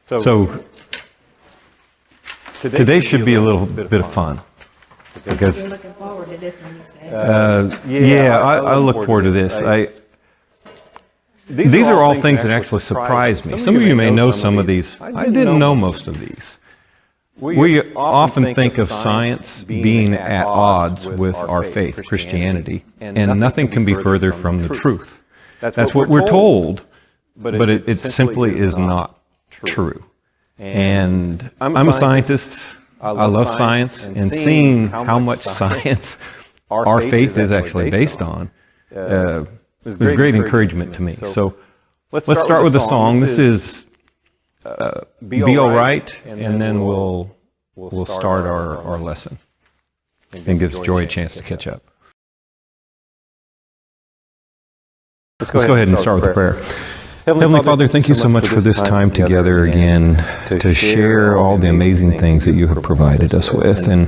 So today should be a little bit of fun. Because You're looking forward to this one, you said. I look forward to this. These are all things that actually surprised me. Some of you may know some of these. I didn't know most of these. We often think of science being at odds with our faith, Christianity, and nothing can be further from the truth. That's what we're told, but it simply is not true. And I'm a scientist. I love science, and seeing how much science our faith is actually based on is great encouragement to me. So let's start with a song. This is Be All Right, and then we'll start our lesson and gives Joy a chance to catch up. Let's go ahead and start with a prayer. Heavenly Father, thank you so much for this time together again to share all the amazing things that you have provided us with and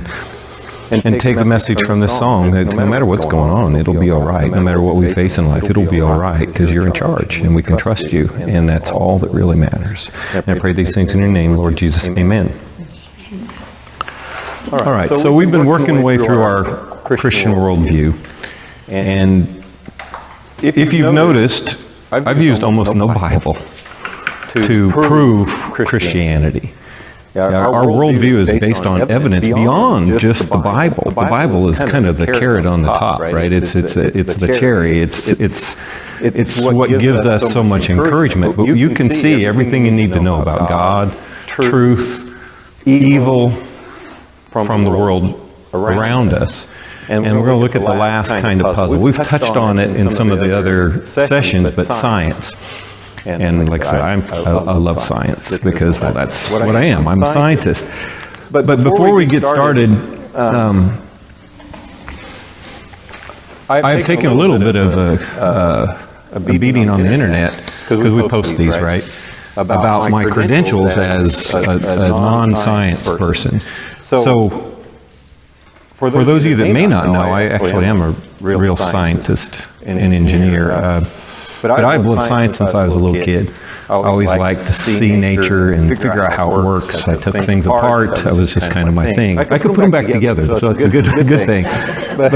take the message from this song that no matter what's going on, it'll be all right. No matter what we face in life, it'll be all right because you're in charge and we can trust you, and that's all that really matters. And I pray these things in your name, Lord Jesus. Amen. All right, so we've been working our way through our Christian worldview, and if you've noticed, I've used almost no Bible to prove Christianity. Our worldview is based on evidence beyond just the Bible. The Bible is kind of the carrot on the top, right? It's the cherry. It's what gives us so much encouragement. But you can see everything you need to know about God, truth, evil from the world around us. And we're going to look at the last kind of puzzle. We've touched on it in some of the other sessions, but science. And like I said, I love science because, well, that's what I am. I'm a scientist. But before we get started, I've taken a little bit of a beating on the internet, because we post these, right, about my credentials as a non-science person. So for those of you that may not know, I actually am a real scientist and engineer. But I've lived science since I was a little kid. I always liked to see nature and figure out how it works. I took things apart. That was just kind of my thing. I could put them back together, so it's a good thing. But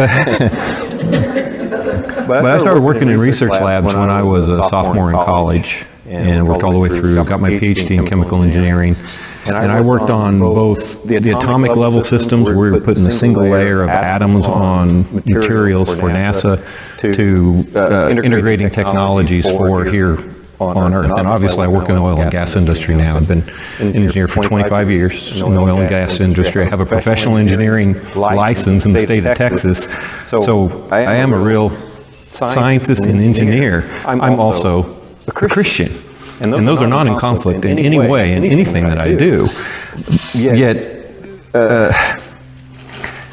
I started working in research labs when I was a sophomore in college, and worked all the way through. Got my PhD in chemical engineering. And I worked on both the atomic level systems, where we were putting a single layer of atoms on materials for NASA, to integrating technologies for here on Earth. And obviously I work in the oil and gas industry now. I've been an engineer for 25 years in the oil and gas industry. I have a professional engineering license in the state of Texas. So I am a real scientist and engineer. I'm also a Christian. And those are not in conflict in any way in anything that I do. Yet,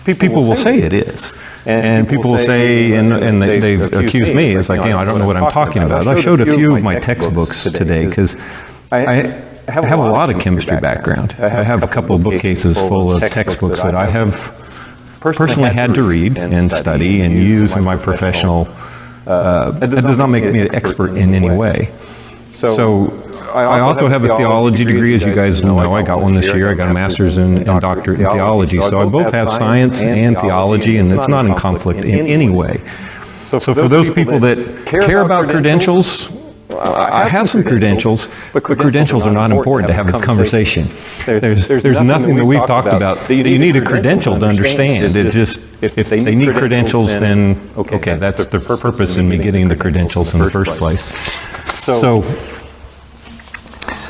people will say it is. And people will say, and they've accused me, it's like, I don't know what I'm talking about. I showed a few of my textbooks today, because I have a lot of chemistry background. I have a couple of bookcases full of textbooks that I have personally had to read and study and use in my professional. That does not make me an expert in any way. So I also have a theology degree, as you guys know. I got one this year. I got a master's and doctorate in theology. So I both have science and theology, and it's not in conflict in any way. So for those people that care about credentials, I have some credentials, but credentials are not important to have this conversation. There's nothing that we've talked about that you need a credential to understand. It's just, if they need credentials, then okay, that's the purpose in me getting the credentials in the first place. So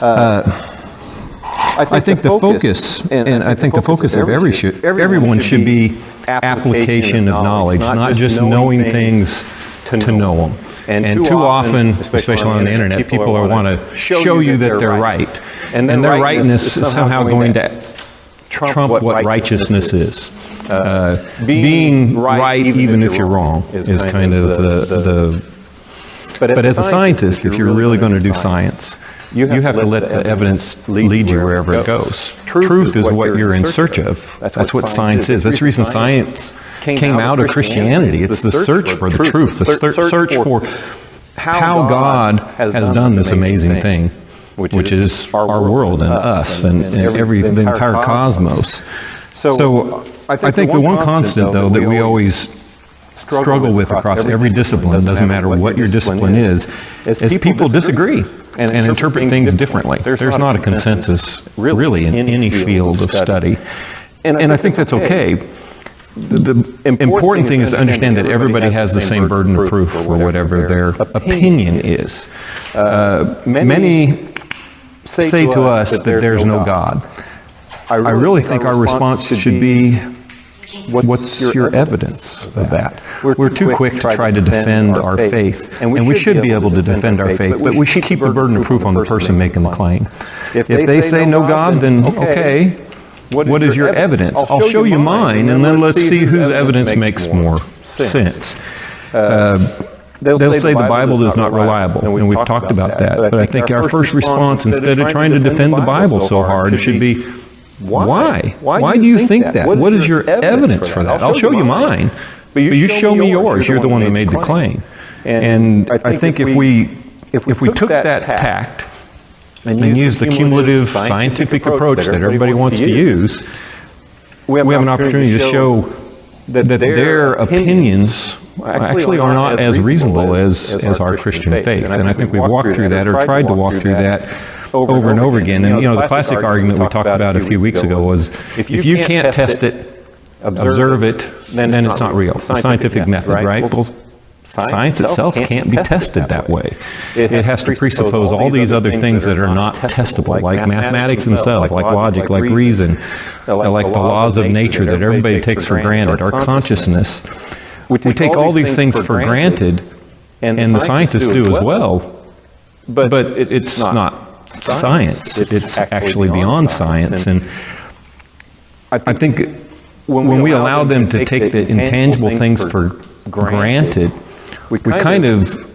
I think the focus, and I think the focus of everyone should be application of knowledge, not just knowing things to know them. And too often, especially on the internet, people want to show you that they're right. And their rightness is somehow going to trump what righteousness is. Being right even if you're wrong is kind of the... But as a scientist, if you're really going to do science, you have to let the evidence lead you wherever it goes. Truth is what you're in search of. That's what science is. That's the reason science came out of Christianity. It's the search for the truth, the search for how God has done this amazing thing which is our world and us and the entire cosmos. So I think the one constant, though, that we always struggle with across every discipline, doesn't matter what your discipline is people disagree and interpret things differently. There's not a consensus really in any field of study. And I think that's okay. The important thing is to understand that everybody has the same burden of proof for whatever their opinion is. Many say to us that there's no God. I really think our response should be, what's your evidence of that? We're too quick to try to defend our faith, and we should be able to defend our faith, but we should keep the burden of proof on the person making the claim. If they say no God, then okay, what is your evidence? I'll show you mine, and then let's see whose evidence makes more sense. They'll say the Bible is not reliable, and we've talked about that, but I think our first response, instead of trying to defend the Bible so hard, should be, why? Why do you think that? What is your evidence for that? I'll show you mine, but you show me yours. You're the one who made the claim. And I think if we took that tact and used the cumulative scientific approach that everybody wants to use, we have an opportunity to show that their opinions actually are not as reasonable as our Christian faith. And I think we've walked through that, or tried to walk through that, over and over again. And the classic argument we talked about a few weeks ago was, if you can't test it, observe it, then it's not real. It's a scientific method, right? Well, science itself can't be tested that way. It has to presuppose all these other things that are not testable, like mathematics themselves, like logic, like reason, like the laws of nature that everybody takes for granted, our consciousness. We take all these things for granted, and the scientists do as well, but it's not science. It's actually beyond science. And I think when we allow them to take the intangible things for granted, we kind of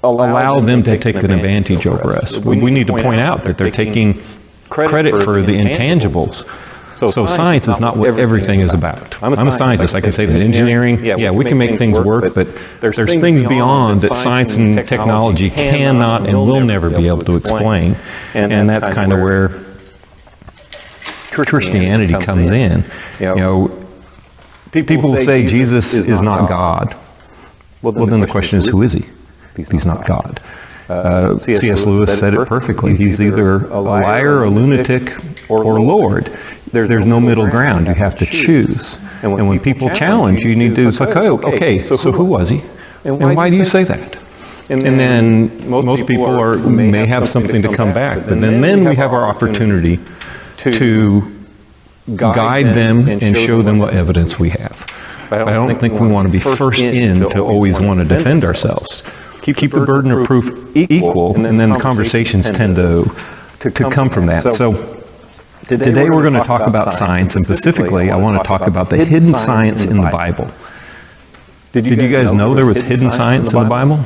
allow them to take an advantage over us. We need to point out that they're taking credit for the intangibles. So science is not what everything is about. I'm a scientist. I can say that engineering, we can make things work, but there's things beyond that science and technology cannot and will never be able to explain. And that's kind of where Christianity comes in. People say Jesus is not God. Well, then the question is, who is he? He's not God. C.S. Lewis said it perfectly. He's either a liar, a lunatic, or Lord. There's no middle ground. You have to choose. And when people challenge, you need to, it's like, okay, so who was he? And why do you say that? And then most people may have something to come back. But then we have our opportunity to guide them and show them what evidence we have. I don't think we want to be first in to always want to defend ourselves. Keep the burden of proof equal, and then the conversations tend to come from that. So today we're going to talk about science, and specifically I want to talk about the hidden science in the Bible. Did you guys know there was hidden science in the Bible?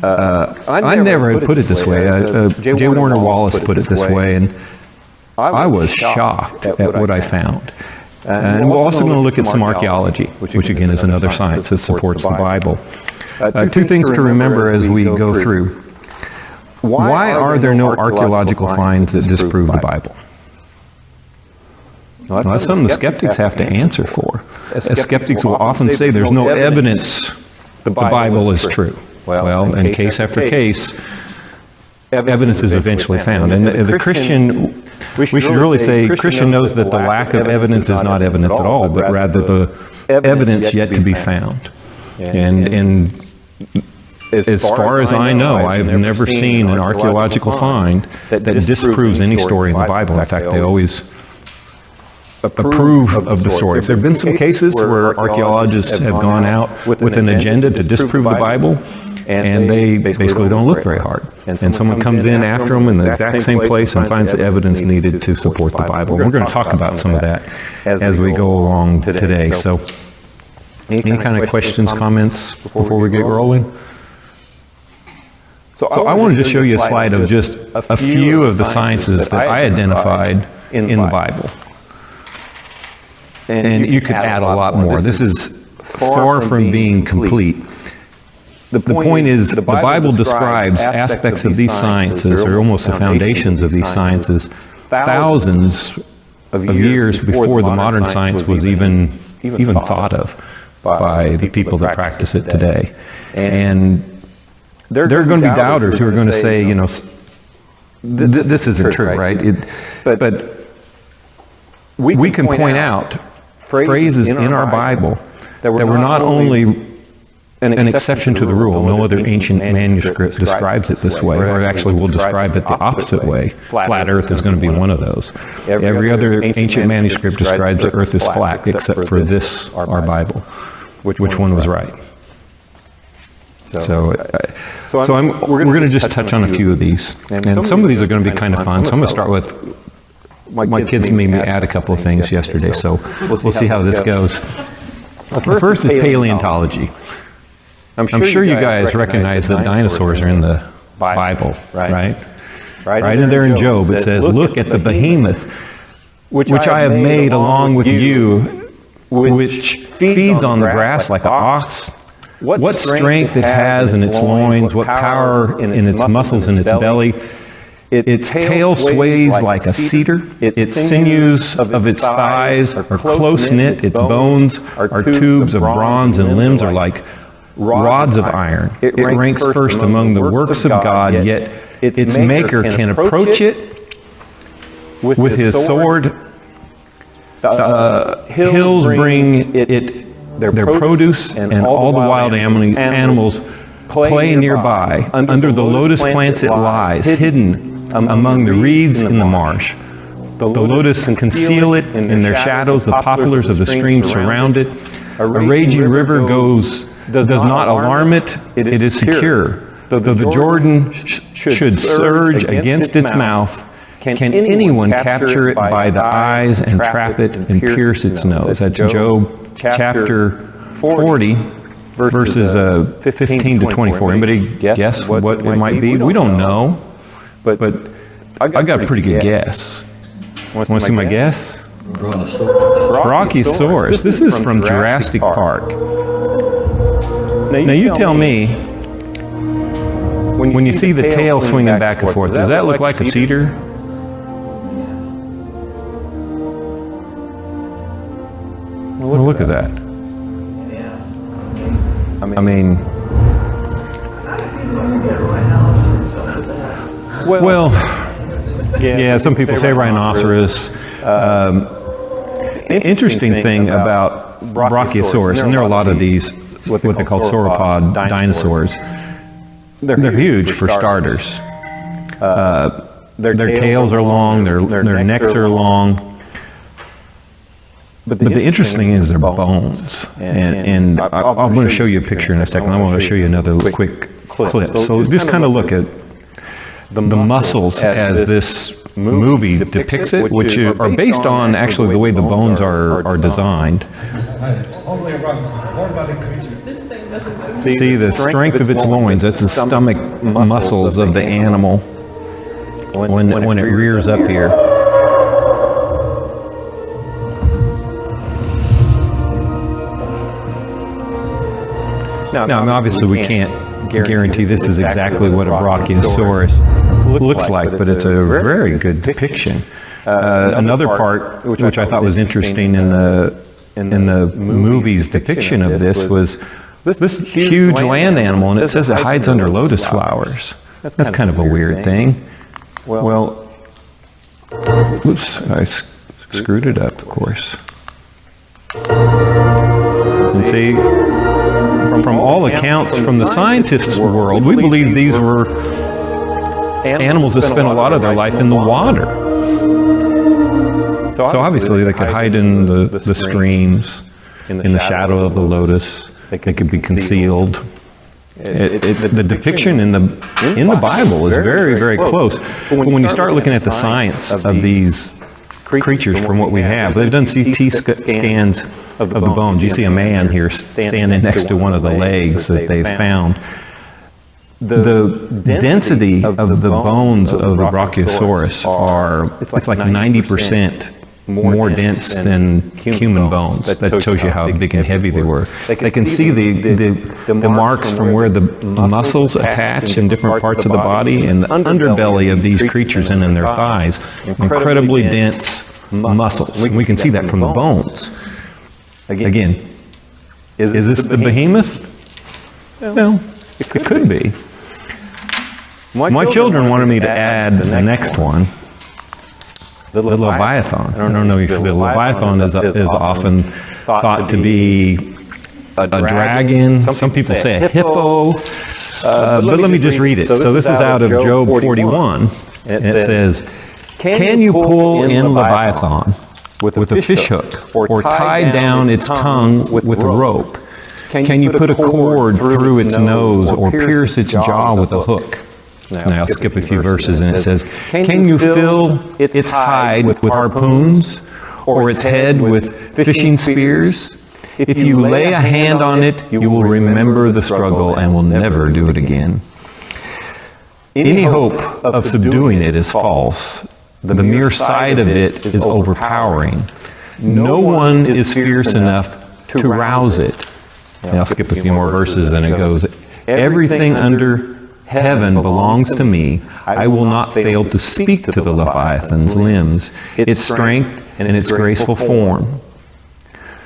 I never had put it this way. J. Warner Wallace put it this way, and I was shocked at what I found. And we're also going to look at some archaeology, which again is another science that supports the Bible. Two things to remember as we go through. Why are there no archaeological finds that disprove the Bible? Well, that's something the skeptics have to answer for. Skeptics will often say there's no evidence the Bible is true. Well, in case after case, evidence is eventually found. And the Christian, we should really say, Christian knows that the lack of evidence is not evidence at all, but rather the evidence yet to be found. And as far as I know, I've never seen an archaeological find that disproves any story in the Bible. In fact, they always approve of the stories. There have been some cases where archaeologists have gone out with an agenda to disprove the Bible, and they basically don't look very hard. And someone comes in after them in the exact same place and finds the evidence needed to support the Bible. We're going to talk about some of that as we go along today. So any kind of questions, comments before we get rolling? So I wanted to show you a slide of just a few of the sciences that I identified in the Bible. And you could add a lot more. This is far from being complete. The point is, the Bible describes aspects of these sciences, or almost the foundations of these sciences, thousands of years before the modern science was even thought of by the people that practice it today. And there are going to be doubters who are going to say, you know, this isn't true, right? But we can point out phrases in our Bible that were not only an exception to the rule. No other ancient manuscript describes it this way, or actually will describe it the opposite way. Flat Earth is going to be one of those. Every other ancient manuscript describes the Earth as flat, except for this, our Bible. Which one was right? So we're going to just touch on a few of these. And some of these are going to be kind of fun. So I'm going to start with, my kids made me add a couple of things yesterday, so we'll see how this goes. The first is paleontology. I'm sure you guys recognize that dinosaurs are in the Bible, right? Right in there in Job, it says, "Look at the behemoth, which I have made along with you, which feeds on the grass like an ox. What strength it has in its loins, what power in its muscles in its belly. Its tail sways like a cedar. Its sinews of its thighs are close knit. Its bones are tubes of bronze, and limbs are like rods of iron. It ranks first among the works of God, yet its maker can approach it with his sword. Hills bring it their produce, and all the wild animals play nearby. Under the lotus plants it lies, hidden among the reeds in the marsh. The lotus conceal it in their shadows. The poplars of the stream surround it. A raging river does not alarm it. It is secure. Though the Jordan should surge against its mouth, can anyone capture it by the eyes and trap it and pierce its nose? That's Job chapter 40, verses 15 to 24. Anybody guess what it might be? We don't know, but I got a pretty good guess. Want to see my guess? Brachiosaurus. This is from Jurassic Park. Now you tell me, when you see the tail swinging back and forth, does that look like a cedar? Well, look at that. I mean, well, yeah, some people say rhinoceros. Interesting thing about Brachiosaurus, and there are a lot of these, what they call sauropod dinosaurs. They're huge for starters. Their tails are long, their necks are long. But the interesting thing is their bones. And I'm going to show you a picture in a second. I want to show you another quick clip. So just kind of look at the muscles as this movie depicts it, which are based on actually the way the bones are designed. See the strength of its loins. That's the stomach muscles of the animal when it rears up here. Now, obviously, we can't guarantee this is exactly what a Brachiosaurus looks like, but it's a very good depiction. Another part, which I thought was interesting in the movie's depiction of this, was this huge land animal, and it says it hides under lotus flowers. That's kind of a weird thing. Well, oops, I screwed it up, of course. And see, from all accounts from the scientists' world, we believe these were animals that spent a lot of their life in the water. So obviously they could hide in the streams, in the shadow of the lotus. They could be concealed. The depiction in the Bible is very, very close. But when you start looking at the science of these creatures from what we have, they've done CT scans of the bones. You see a man here standing next to one of the legs that they've found. The density of the bones of the Brachiosaurus it's like 90% more dense than human bones. That shows you how big and heavy they were. They can see the marks from where the muscles attach in different parts of the body and the underbelly of these creatures and in their thighs. Incredibly dense muscles. We can see that from the bones. Again, is this the behemoth? Well, it could be. My children wanted me to add the next one. The Leviathan. I don't know if the Leviathan is often thought to be a dragon. Some people say a hippo. But let me just read it. So this is out of Job 41. And it says, "Can you pull in Leviathan with a fish hook, or tie down its tongue with a rope? Can you put a cord through its nose, or pierce its jaw with a hook?" Now I'll skip a few verses, and it says, "Can you fill its hide with harpoons, or its head with fishing spears? If you lay a hand on it, you will remember the struggle and will never do it again." Any hope of subduing it is false. The mere sight of it is overpowering. No one is fierce enough to rouse it. Now I'll skip a few more verses, and it goes, "Everything under heaven belongs to me. I will not fail to speak to the Leviathan's limbs, its strength and its graceful form.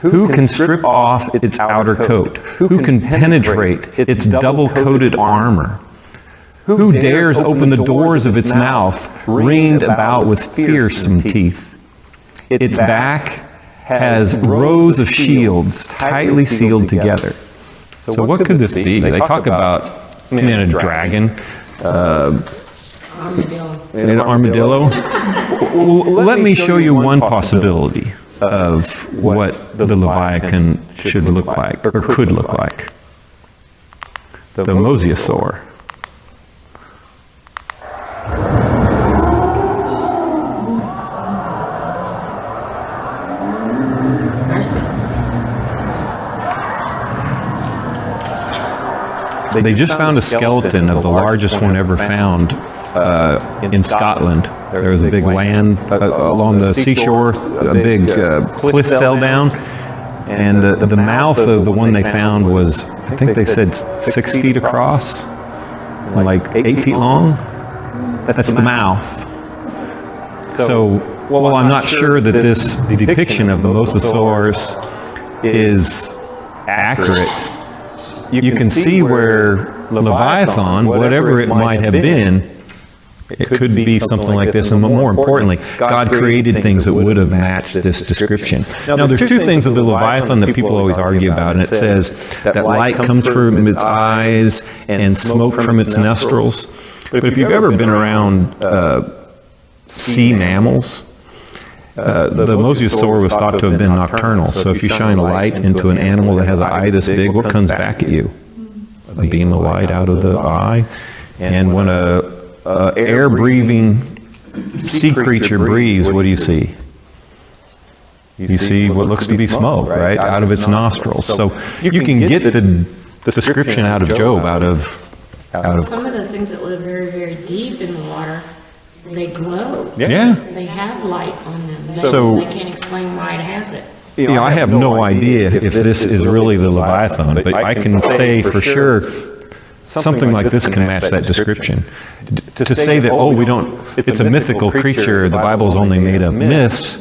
Who can strip off its outer coat? Who can penetrate its double-coated armor? Who dares open the doors of its mouth, ringed about with fearsome teeth? Its back has rows of shields tightly sealed together." So what could this be? They talk about a dragon, an armadillo. Let me show you one possibility of what the Leviathan should look like, or could look like. The mosasaur. They just found a skeleton of the largest one ever found in Scotland. There was a big land along the seashore, a big cliff fell down, and the mouth of the one they found was, I think they said 6 feet across, like 8 feet long. That's the mouth. So, well, I'm not sure that this depiction of the mosasaurus is accurate. You can see where Leviathan, whatever it might have been, it could be something like this. And more importantly, God created things that would have matched this description. Now, there's two things of the Leviathan that people always argue about, and it says that light comes from its eyes and smoke from its nostrils. But if you've ever been around sea mammals, the mosasaur was thought to have been nocturnal. So if you shine a light into an animal that has an eye this big, what comes back at you? A beam of light out of the eye. And when a air-breathing sea creature breathes, what do you see? You see what looks to be smoke, right, out of its nostrils. So you can get the description out of Job, out of Some of those things that live very, very deep in the water, they glow. Yeah. They have light on them. So- They can't explain why it has it. You know, I have no idea if this is really the Leviathan, but I can say for sure something like this can match that description. To say that, oh, it's a mythical creature, the Bible's only made of myths,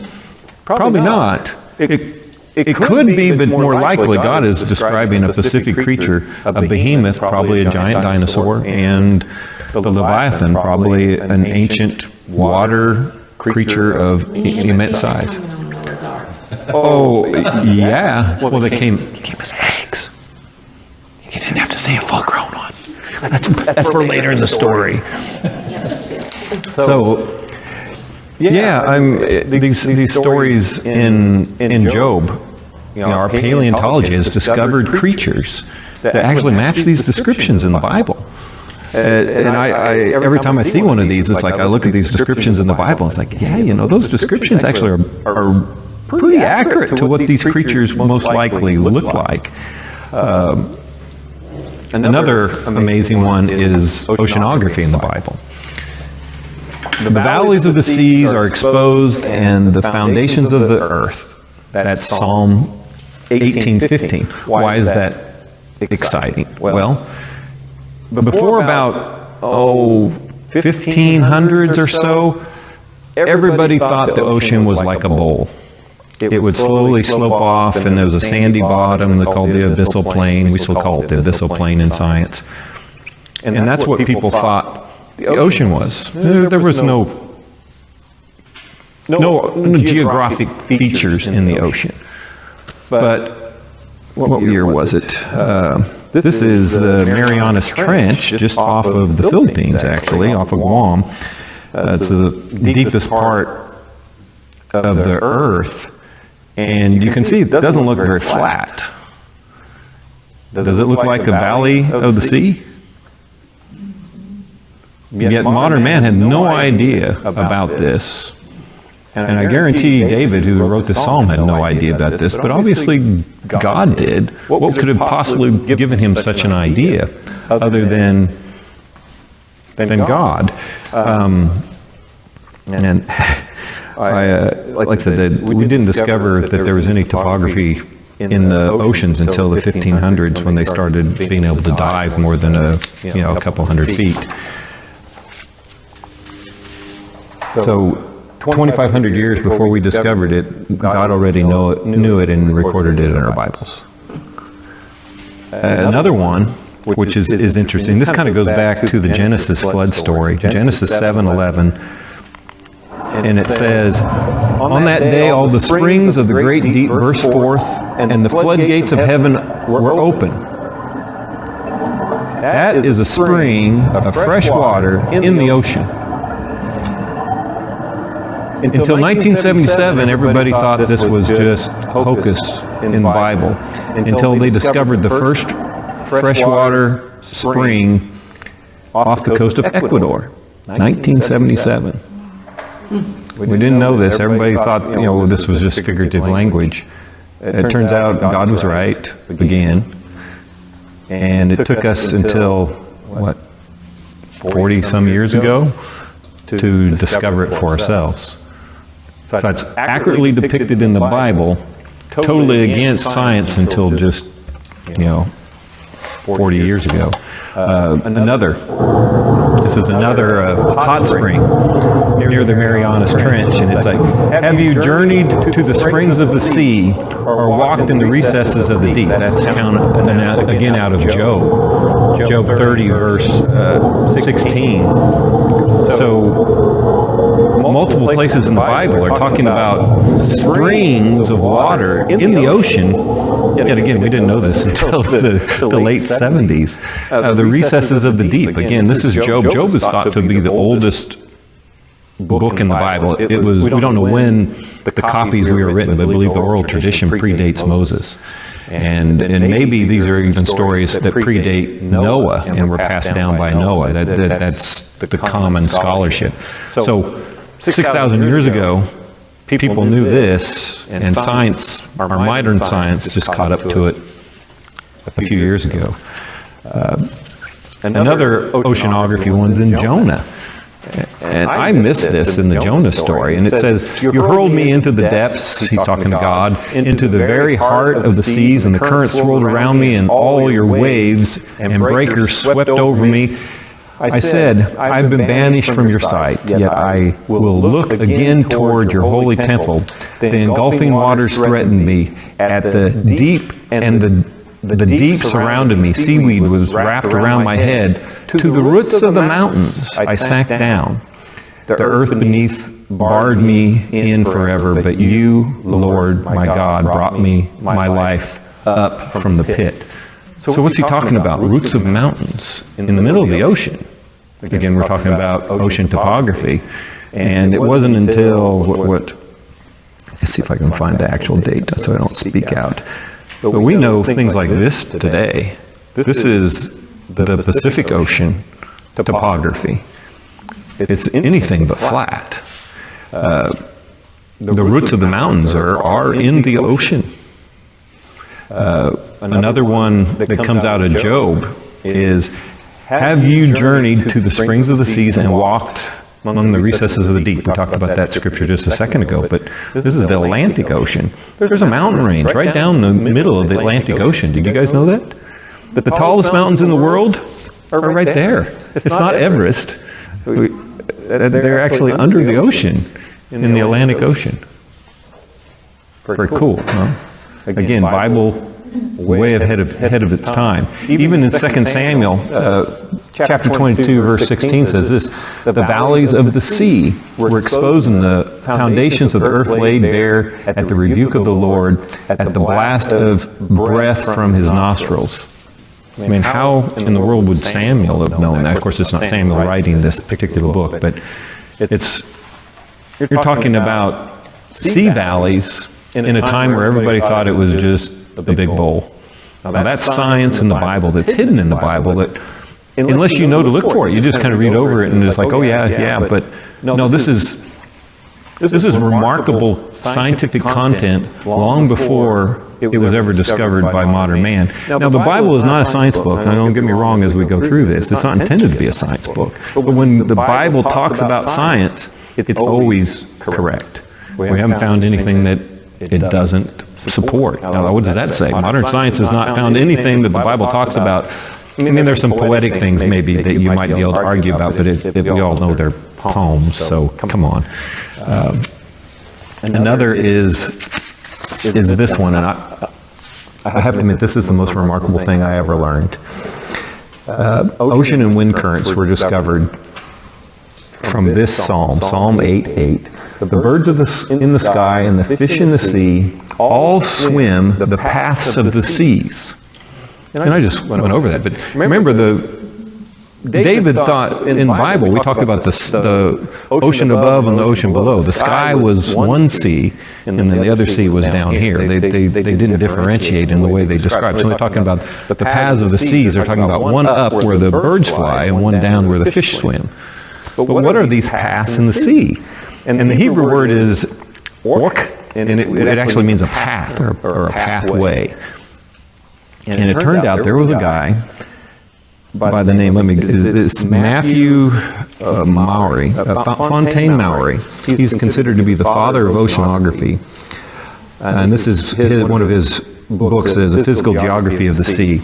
probably not. It could be, but more likely God is describing a specific creature, a behemoth, probably a giant dinosaur, and the Leviathan, probably an ancient water creature of immense size. Oh, yeah. Well, they came as eggs. You didn't have to say a full-grown one. That's for later in the story. So, yeah, these stories in Job, our paleontology has discovered creatures that actually match these descriptions in the Bible. And I every time I see one of these, it's like I look at these descriptions in the Bible, it's like, yeah, those descriptions actually are pretty accurate to what these creatures most likely look like. Another amazing one is oceanography in the Bible. The valleys of the seas are exposed and the foundations of the earth. That's Psalm 18:15. Why is that exciting? Well, before about 1500s or so, everybody thought the ocean was like a bowl. It would slowly slope off, and there was a sandy bottom called the abyssal plain. We still call it the abyssal plain in science. And that's what people thought the ocean was. There was no geographic features in the ocean. But what year was it? This is the Marianas Trench, just off of the Philippines, actually, off of Guam. It's the deepest part of the earth. And you can see it doesn't look very flat. Does it look like a valley of the sea? Yet modern man had no idea about this. And I guarantee David, who wrote the psalm, had no idea about this. But obviously God did. What could have possibly given him such an idea other than God? And like I said, we didn't discover that there was any topography in the oceans until the 1500s, when they started being able to dive more than a couple hundred feet. So 2,500 years before we discovered it, God already knew it and recorded it in our Bibles. Another one, which is interesting, this kind of goes back to the Genesis flood story, Genesis 7:11. And it says, on that day all the springs of the great deep burst forth, and the floodgates of heaven were open. That is a spring of fresh water in the ocean. Until 1977, everybody thought this was just hocus in the Bible, until they discovered the first freshwater spring off the coast of Ecuador, 1977. We didn't know this. Everybody thought, this was just figurative language. It turns out God was right again, and it took us until 40 some years ago to discover it for ourselves. So it's accurately depicted in the Bible, totally against science until just 40 years ago. This is another hot spring near the Marianas Trench, and it's like, have you journeyed to the springs of the sea, or walked in the recesses of the deep? That's again out of Job 30, verse 16. So multiple places in the Bible are talking about springs of water in the ocean. Yet again, we didn't know this until the late 70s. The recesses of the deep. Again, this is Job. Job is thought to be the oldest book in the Bible. We don't know when the copies were written, but I believe the oral tradition predates Moses. And maybe these are even stories that predate Noah and were passed down by Noah. That's the common scholarship. So 6,000 years ago, people knew this, and science, our modern science, just caught up to it a few years ago. Another oceanography one's in Jonah. And I missed this in the Jonah story. And it says, you hurled me into the depths, he's talking to God, into the very heart of the seas, and the currents swirled around me, and all your waves and breakers swept over me. I said, I've been banished from your sight, yet I will look again toward your holy temple. The engulfing waters threatened me. At the deep, and the deep surrounded me. Seaweed was wrapped around my head. To the roots of the mountains I sank down. The earth beneath barred me in forever, but you, Lord, my God, brought me my life up from the pit. So what's he talking about? Roots of mountains in the middle of the ocean. Again, we're talking about ocean topography. And it wasn't until, let's see if I can find the actual date so I don't speak out. But we know things like this today. This is the Pacific Ocean topography. It's anything but flat. The roots of the mountains are in the ocean. Another one that comes out of Job is, have you journeyed to the springs of the seas and walked among the recesses of the deep. We talked about that scripture just a second ago, but this is the Atlantic Ocean. There's a mountain range right down the middle of the Atlantic Ocean. Did you guys know that? The tallest mountains in the world are right there. It's not Everest. They're actually under the ocean in the Atlantic Ocean. Very cool, huh? Again, Bible way ahead of its time. Even in 2 Samuel, chapter 22, verse 16 says this: the valleys of the sea were exposed and the foundations of the earth laid bare at the rebuke of the Lord, at the blast of breath from his nostrils. I mean, how in the world would Samuel have known that? Of course, it's not Samuel writing this particular book, but you're talking about sea valleys in a time where everybody thought it was just a big bowl. Now that's science in the Bible that's hidden in the Bible that unless you know to look for it, you just kind of read over it and it's like, oh yeah, but no, this is remarkable scientific content long before it was ever discovered by modern man. Now the Bible is not a science book. Now don't get me wrong as we go through this. It's not intended to be a science book. But when the Bible talks about science, it's always correct. We haven't found anything that it doesn't support. Now, what does that say? Modern science has not found anything that the Bible talks about. I mean, there's some poetic things maybe that you might be able to argue about, but we all know they're poems, so come on. Another is this one, and I have to admit, this is the most remarkable thing I ever learned. Ocean and wind currents were discovered from this psalm, Psalm 8:8. The birds in the sky and the fish in the sea all swim the paths of the seas. And I just went over that. But remember, David thought in the Bible, we talk about the ocean above and the ocean below. The sky was one sea, and then the other sea was down here. They didn't differentiate in the way they described. So they're talking about the paths of the seas. They're talking about one up where the birds fly and one down where the fish swim. But what are these paths in the sea? And the Hebrew word is ork, and it actually means a path or a pathway. And it turned out there was a guy by the name, it's Matthew Maury, Fontaine Maury. He's considered to be the father of oceanography. And this is one of his books, is A Physical Geography of the Sea.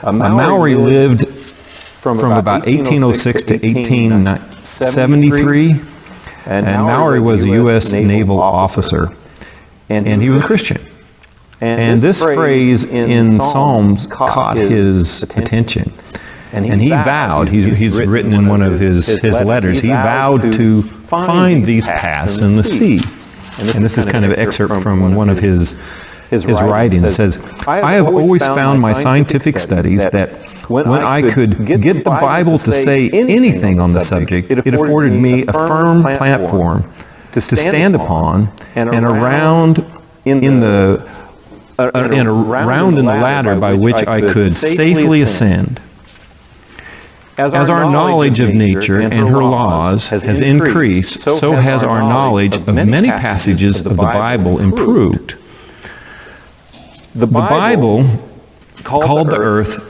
Maury lived from about 1806 to 1873. And Maury was a U.S. naval officer, and he was a Christian. And this phrase in Psalms caught his attention. And he vowed, he's written in one of his letters, he vowed to find these paths in the sea. And this is kind of an excerpt from one of his writings. It says, I have always found my scientific studies that when I could get the Bible to say anything on the subject, it afforded me a firm platform to stand upon and around in the ladder by which I could safely ascend. As our knowledge of nature and her laws has increased, so has our knowledge of many passages of the Bible improved. The Bible called the earth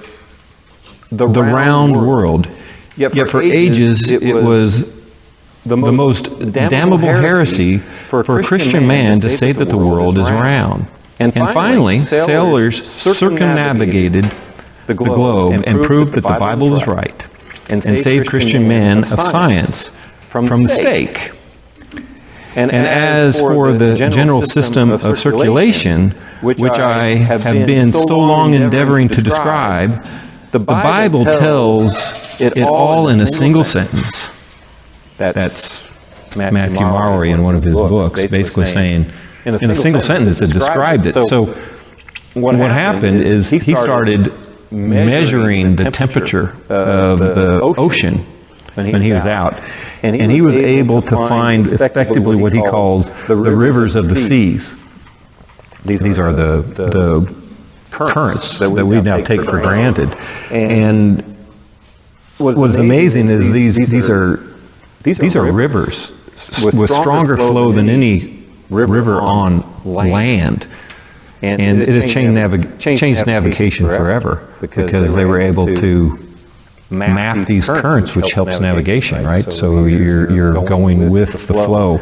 the round world, yet for ages it was the most damnable heresy for a Christian man to say that the world is round. And finally, sailors circumnavigated the globe and proved that the Bible was right, and saved Christian men of science from the stake. And as for the general system of circulation, which I have been so long endeavoring to describe, the Bible tells it all in a single sentence. That's Matthew Maury in one of his books, basically saying, in a single sentence, it described it. So what happened is he started measuring the temperature of the ocean when he was out. And he was able to find effectively what he calls the rivers of the seas. These are the currents that we now take for granted. And what's amazing is these are rivers with stronger flow than any river on land. And it has changed navigation forever because they were able to map these currents, which helps navigation, right? So you're going with the flow,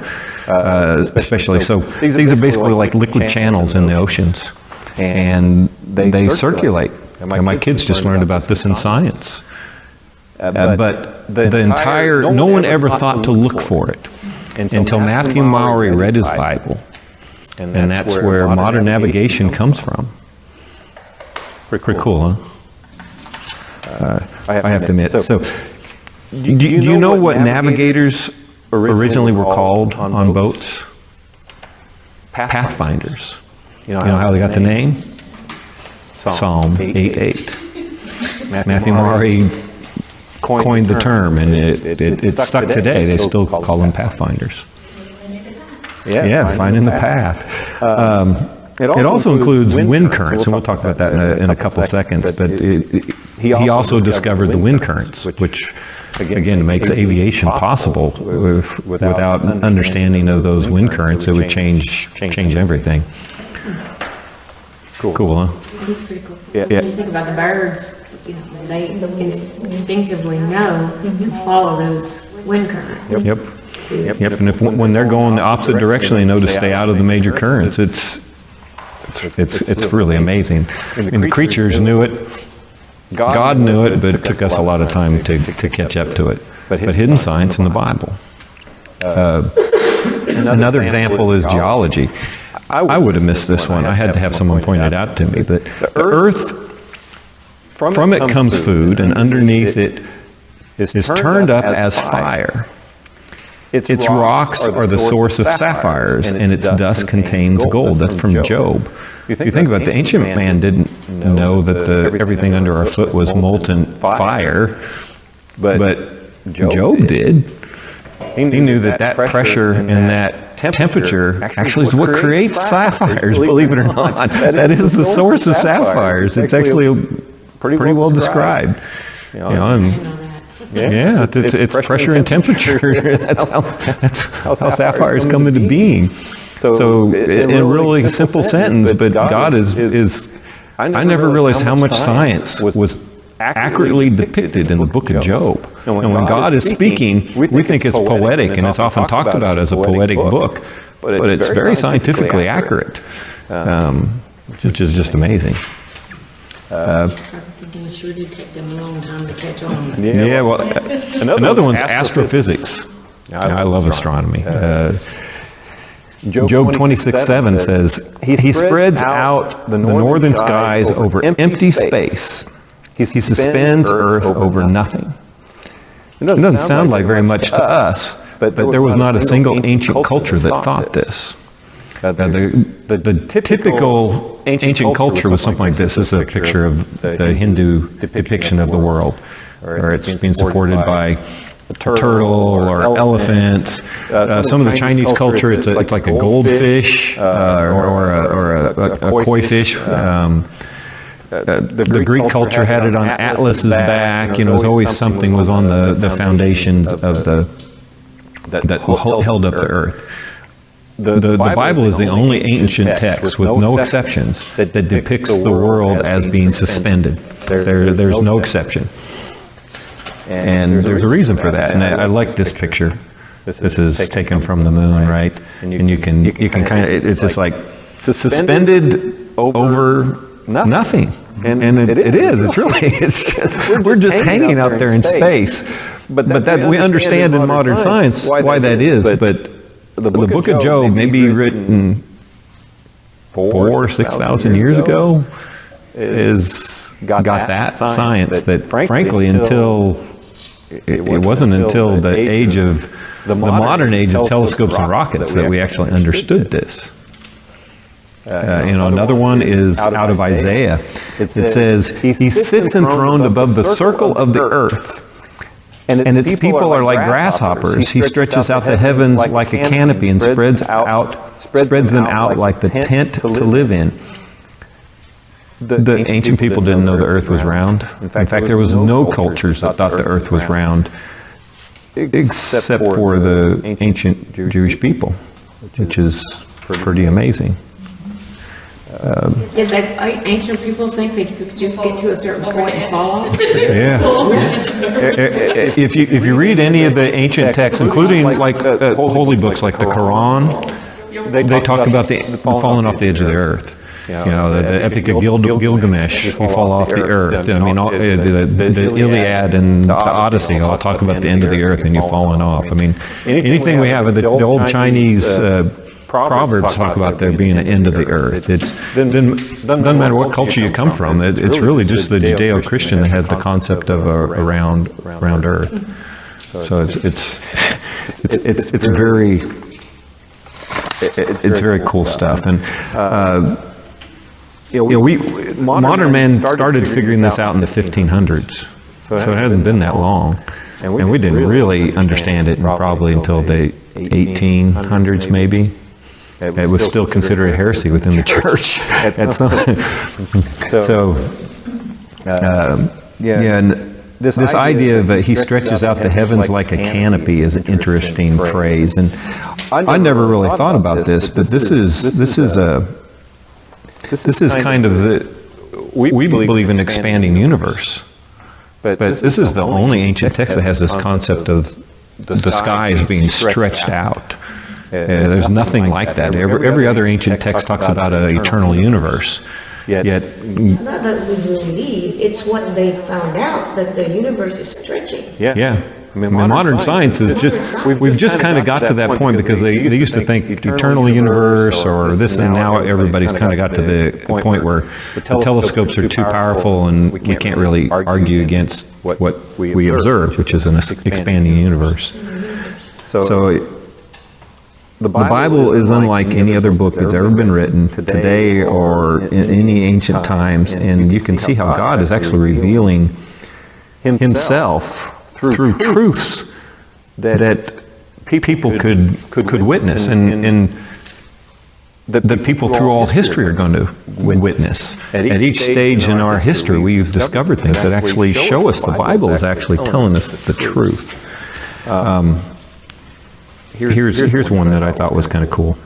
especially. So these are basically like liquid channels in the oceans, and they circulate. And my kids just learned about this in science. But the entire, no one ever thought to look for it until Matthew Maury read his Bible. And that's where modern navigation comes from. Pretty cool, huh? I have to admit. So, do you know what navigators originally were called on boats? Pathfinders. You know how they got the name? Psalm 8:8. Matthew Maury coined the term, and it's stuck today. They still call them pathfinders. Yeah, finding the path. It also includes wind currents, and we'll talk about that in a couple seconds, but he also discovered the wind currents, which again makes aviation possible. Without understanding of those wind currents, it would change everything. Cool, huh? It is pretty cool. When you think about the birds, they instinctively know to follow those wind currents. Yep. And when they're going the opposite direction, they know to stay out of the major currents. It's really amazing. And the creatures knew it. God knew it, but it took us a lot of time to catch up to it. But hidden science in the Bible. Another example is geology. I would have missed this one. I had to have someone point it out to me. But the earth, from it comes food, and underneath it is turned up as fire. Its rocks are the source of sapphires, and its dust contains gold. That's from Job. You think about it, the ancient man didn't know that everything under our foot was molten fire, but Job did. He knew that pressure and that temperature actually is what creates sapphires, believe it or not. That is the source of sapphires. It's actually pretty well described. It's pressure and temperature. That's how sapphires come into being. So in a really simple sentence, but God is I never realized how much science was accurately depicted in the book of Job. And when God is speaking, we think it's poetic, and it's often talked about as a poetic book, but it's very scientifically accurate, which is just amazing. It sure did take them a long time to catch on. Yeah, well, another one's astrophysics. I love astronomy. Job 26:7 says, He spreads out the northern skies over empty space. He suspends earth over nothing. It doesn't sound like very much to us, but there was not a single ancient culture that thought this. The typical ancient culture was something like this. This is a picture of the Hindu depiction of the world, where it's being supported by a turtle or elephants. Some of the Chinese culture, it's like a goldfish or a koi fish. The Greek culture had it on Atlas's back. It was always something was on the foundations of that held up the earth. The Bible is the only ancient text, with no exceptions, that depicts the world as being suspended. There's no exception. And there's a reason for that. And I like this picture. This is taken from the moon, right? And you can kind of, it's just like suspended over nothing. And it is. It's really, it's just, we're just hanging out there in space. But that we understand in modern science why that is. But the book of Job may be written 4,000 or 6,000 years ago is got that science that frankly until it wasn't until the age of the modern age of telescopes and rockets that we actually understood this. Another one is out of Isaiah. It says, He sits enthroned above the circle of the earth, and its people are like grasshoppers. He stretches out the heavens like a canopy and spreads them out like the tent to live in. The ancient people didn't know the earth was round. In fact, there was no cultures that thought the earth was round except for the ancient Jewish people, which is pretty amazing. Did ancient people think they could just get to a certain point and fall off? Yeah. If you read any of the ancient texts, including like holy books like the Quran, they talk about the falling off the edge of the earth. The Epic of Gilgamesh, you fall off the earth. I mean, the Iliad and the Odyssey all talk about the end of the earth and you falling off. I mean, anything we have, the old Chinese Proverbs talk about there being an end of the earth. It doesn't matter what culture you come from. It's really just the Judeo-Christian that has the concept of a round earth. So it's very cool stuff. And modern men started figuring this out in the 1500s. So it hasn't been that long. And we didn't really understand it probably until the 1800s maybe. It was still considered a heresy within the church at some. And this idea of he stretches out the heavens like a canopy is an interesting phrase, and I never really thought about this, but this is kind of we believe in expanding universe, but this is the only ancient text that has this concept of the sky as being stretched out. There's nothing like that. Every other ancient text talks about an eternal universe. Yet it's not that we believe, it's what they found out, that the universe is stretching. Yeah. I mean, modern science is just, we've just kind of got to that point because they used to think eternal universe or this, and now everybody's kind of got to the point where the telescopes are too powerful and we can't really argue against what we observe, which is an expanding universe. So the Bible is unlike any other book that's ever been written today or in any ancient times, and you can see how God is actually revealing Himself through truths that people could witness, and that people through all history are going to witness. At each stage in our history, we've discovered things that actually show us the Bible is actually telling us the truth. Here's one that I thought was kind of cool.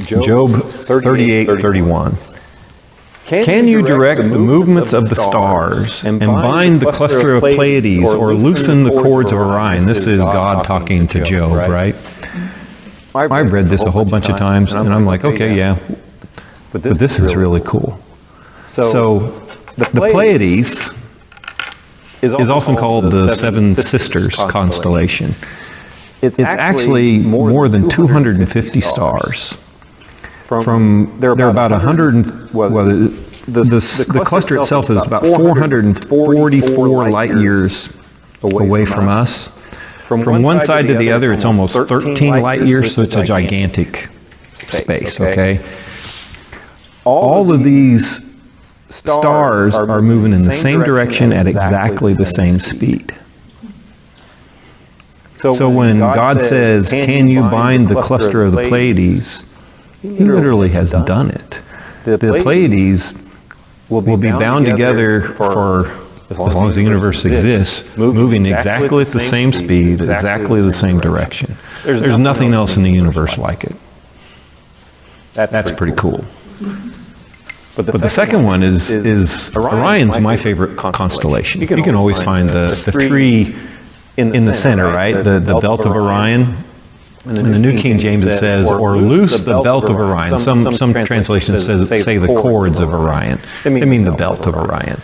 Job 38:31. Can you direct the movements of the stars and bind the cluster of Pleiades or loosen the cords of Orion? This is God talking to Job, right? I've read this a whole bunch of times, and I'm like, okay, yeah, but this is really cool. So the Pleiades is also called the Seven Sisters constellation. It's actually more than 250 stars. There are about 100. The cluster itself is about 444 light years away from us. From one side to the other, it's almost 13 light years, so it's a gigantic space. Okay. All of these stars are moving in the same direction at exactly the same speed. So when God says, can you bind the cluster of the Pleiades, He literally has done it. The Pleiades will be bound together for as long as the universe exists, moving exactly at the same speed, exactly the same direction. There's nothing else in the universe like it. That's pretty cool. But the second one is Orion's my favorite constellation. You can always find the three in the center, right? The belt of Orion. In the New King James it says, or loose the belt of Orion. Some translations say the cords of Orion. They mean the belt of Orion.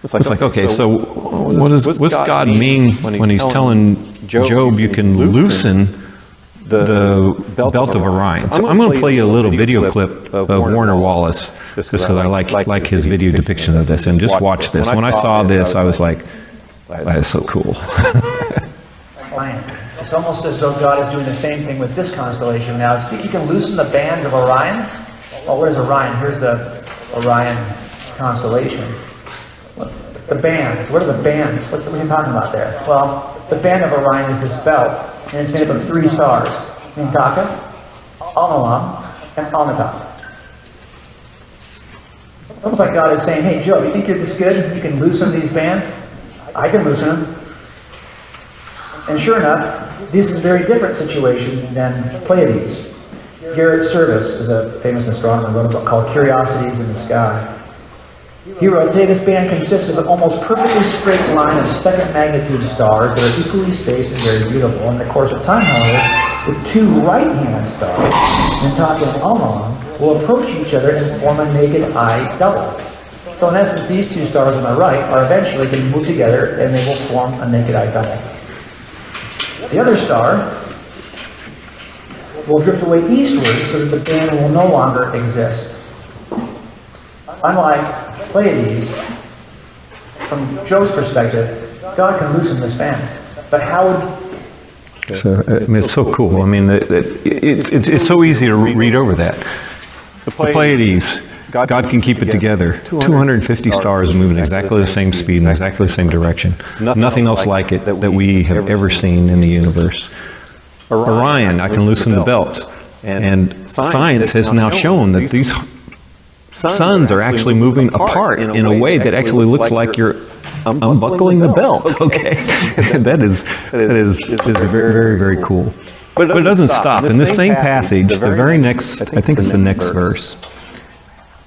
It's like, okay, so what's God mean when He's telling Job you can loosen the belt of Orion? So I'm going to play you a little video clip of Warner Wallace, just because I like his video depiction of this, and just watch this. When I saw this, I was like, that is so cool. It's almost as though God is doing the same thing with this constellation. Now, you can loosen the bands of Orion. Oh, where's Orion? Here's the Orion constellation. The bands. What are the bands? What are you talking about there? Well, the band of Orion is this belt, and it's made up of 3 stars: Mintaka, Alnilam, and Alnitak. Almost like God is saying, hey, Job, you think you're this good? You can loosen these bands? I can loosen them. And sure enough, this is a very different situation than Pleiades. Garrett Service is a famous astronomer, wrote a book called Curiosities in the Sky. He wrote, today this band consists of an almost perfectly straight line of second magnitude stars that are equally spaced and very beautiful. In the course of time, however, the two right-hand stars, Nantucket and Almond, will approach each other and form a naked eye double. So in essence, these two stars on the right are eventually going to move together and they will form a naked eye double. The other star will drift away eastward so that the band will no longer exist. Unlike Pleiades, from Joe's perspective, God can loosen this band. But how would... So, it's so cool. I mean, it's so easy to read over that. The Pleiades, God can keep it together. 250 stars moving exactly the same speed in exactly the same direction. Nothing else like it that we have ever seen in the universe. Orion, I can loosen the belts. And science has now shown that these suns are actually moving apart in a way that actually looks like you're unbuckling the belt. Okay, that is very, very, very cool. But it doesn't stop. In this same passage, the very next, I think it's the next verse,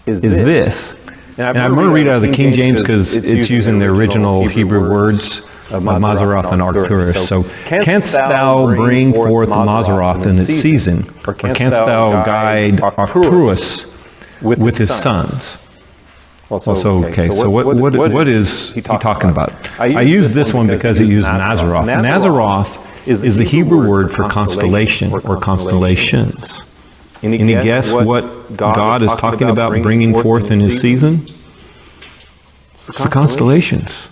is this. And I'm going to read out of the King James because it's using the original Hebrew words of Mazzaroth and Arcturus. So, canst thou bring forth Mazzaroth in its season, or canst thou guide Arcturus with his sons? Also, okay, so what is he talking about? I use this one because it used Mazzaroth. Mazzaroth is the Hebrew word for constellation or constellations. Any guess what God is talking about bringing forth in his season? It's the constellations.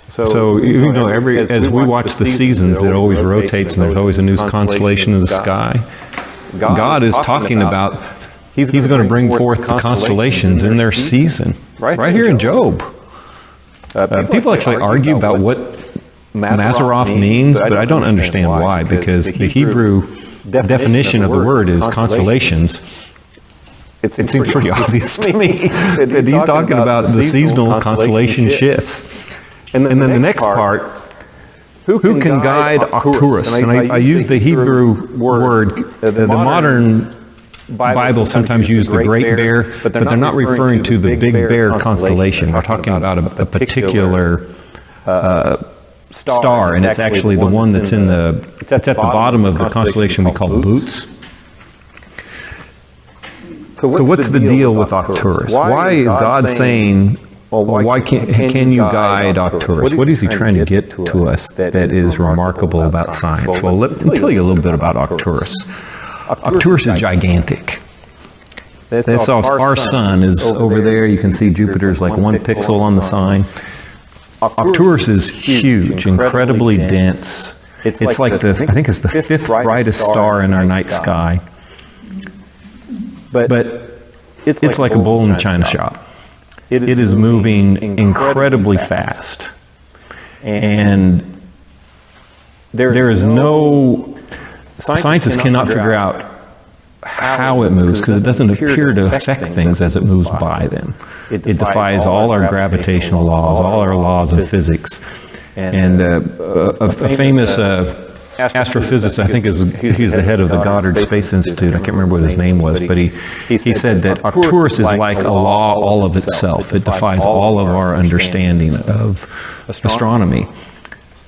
So, you know, as we watch the seasons, it always rotates and there's always a new constellation in the sky. God is talking about He's going to bring forth the constellations in their season. Right here in Job. People actually argue about what Mazzaroth means, but I don't understand why, because the Hebrew definition of the word is constellations. It seems pretty obvious to me that he's talking about the seasonal constellation shifts. And then the next part, who can guide Arcturus? And I use the Hebrew word, the modern Bible sometimes use the Great Bear, but they're not referring to the Big Bear constellation. We're talking about a particular star, and it's actually the one that's it's at the bottom of the constellation we call Boots. So what's the deal with Arcturus? Why is God saying, well, why can you guide Arcturus? What is he trying to get to us that is remarkable about science? Well, let me tell you a little bit about Arcturus. Arcturus is gigantic. That's our sun is over there. You can see Jupiter's like 1 pixel on the sign. Arcturus is huge, incredibly dense. It's like I think it's the 5th brightest star in our night sky. But it's like a bull in a china shop. It is moving incredibly fast. And there is no... Scientists cannot figure out how it moves because it doesn't appear to affect things as it moves by them. It defies all our gravitational laws, all our laws of physics. And a famous astrophysicist, I think he's the head of the Goddard Space Institute, I can't remember what his name was, but he said that Arcturus is like a law all of itself. It defies all of our understanding of astronomy.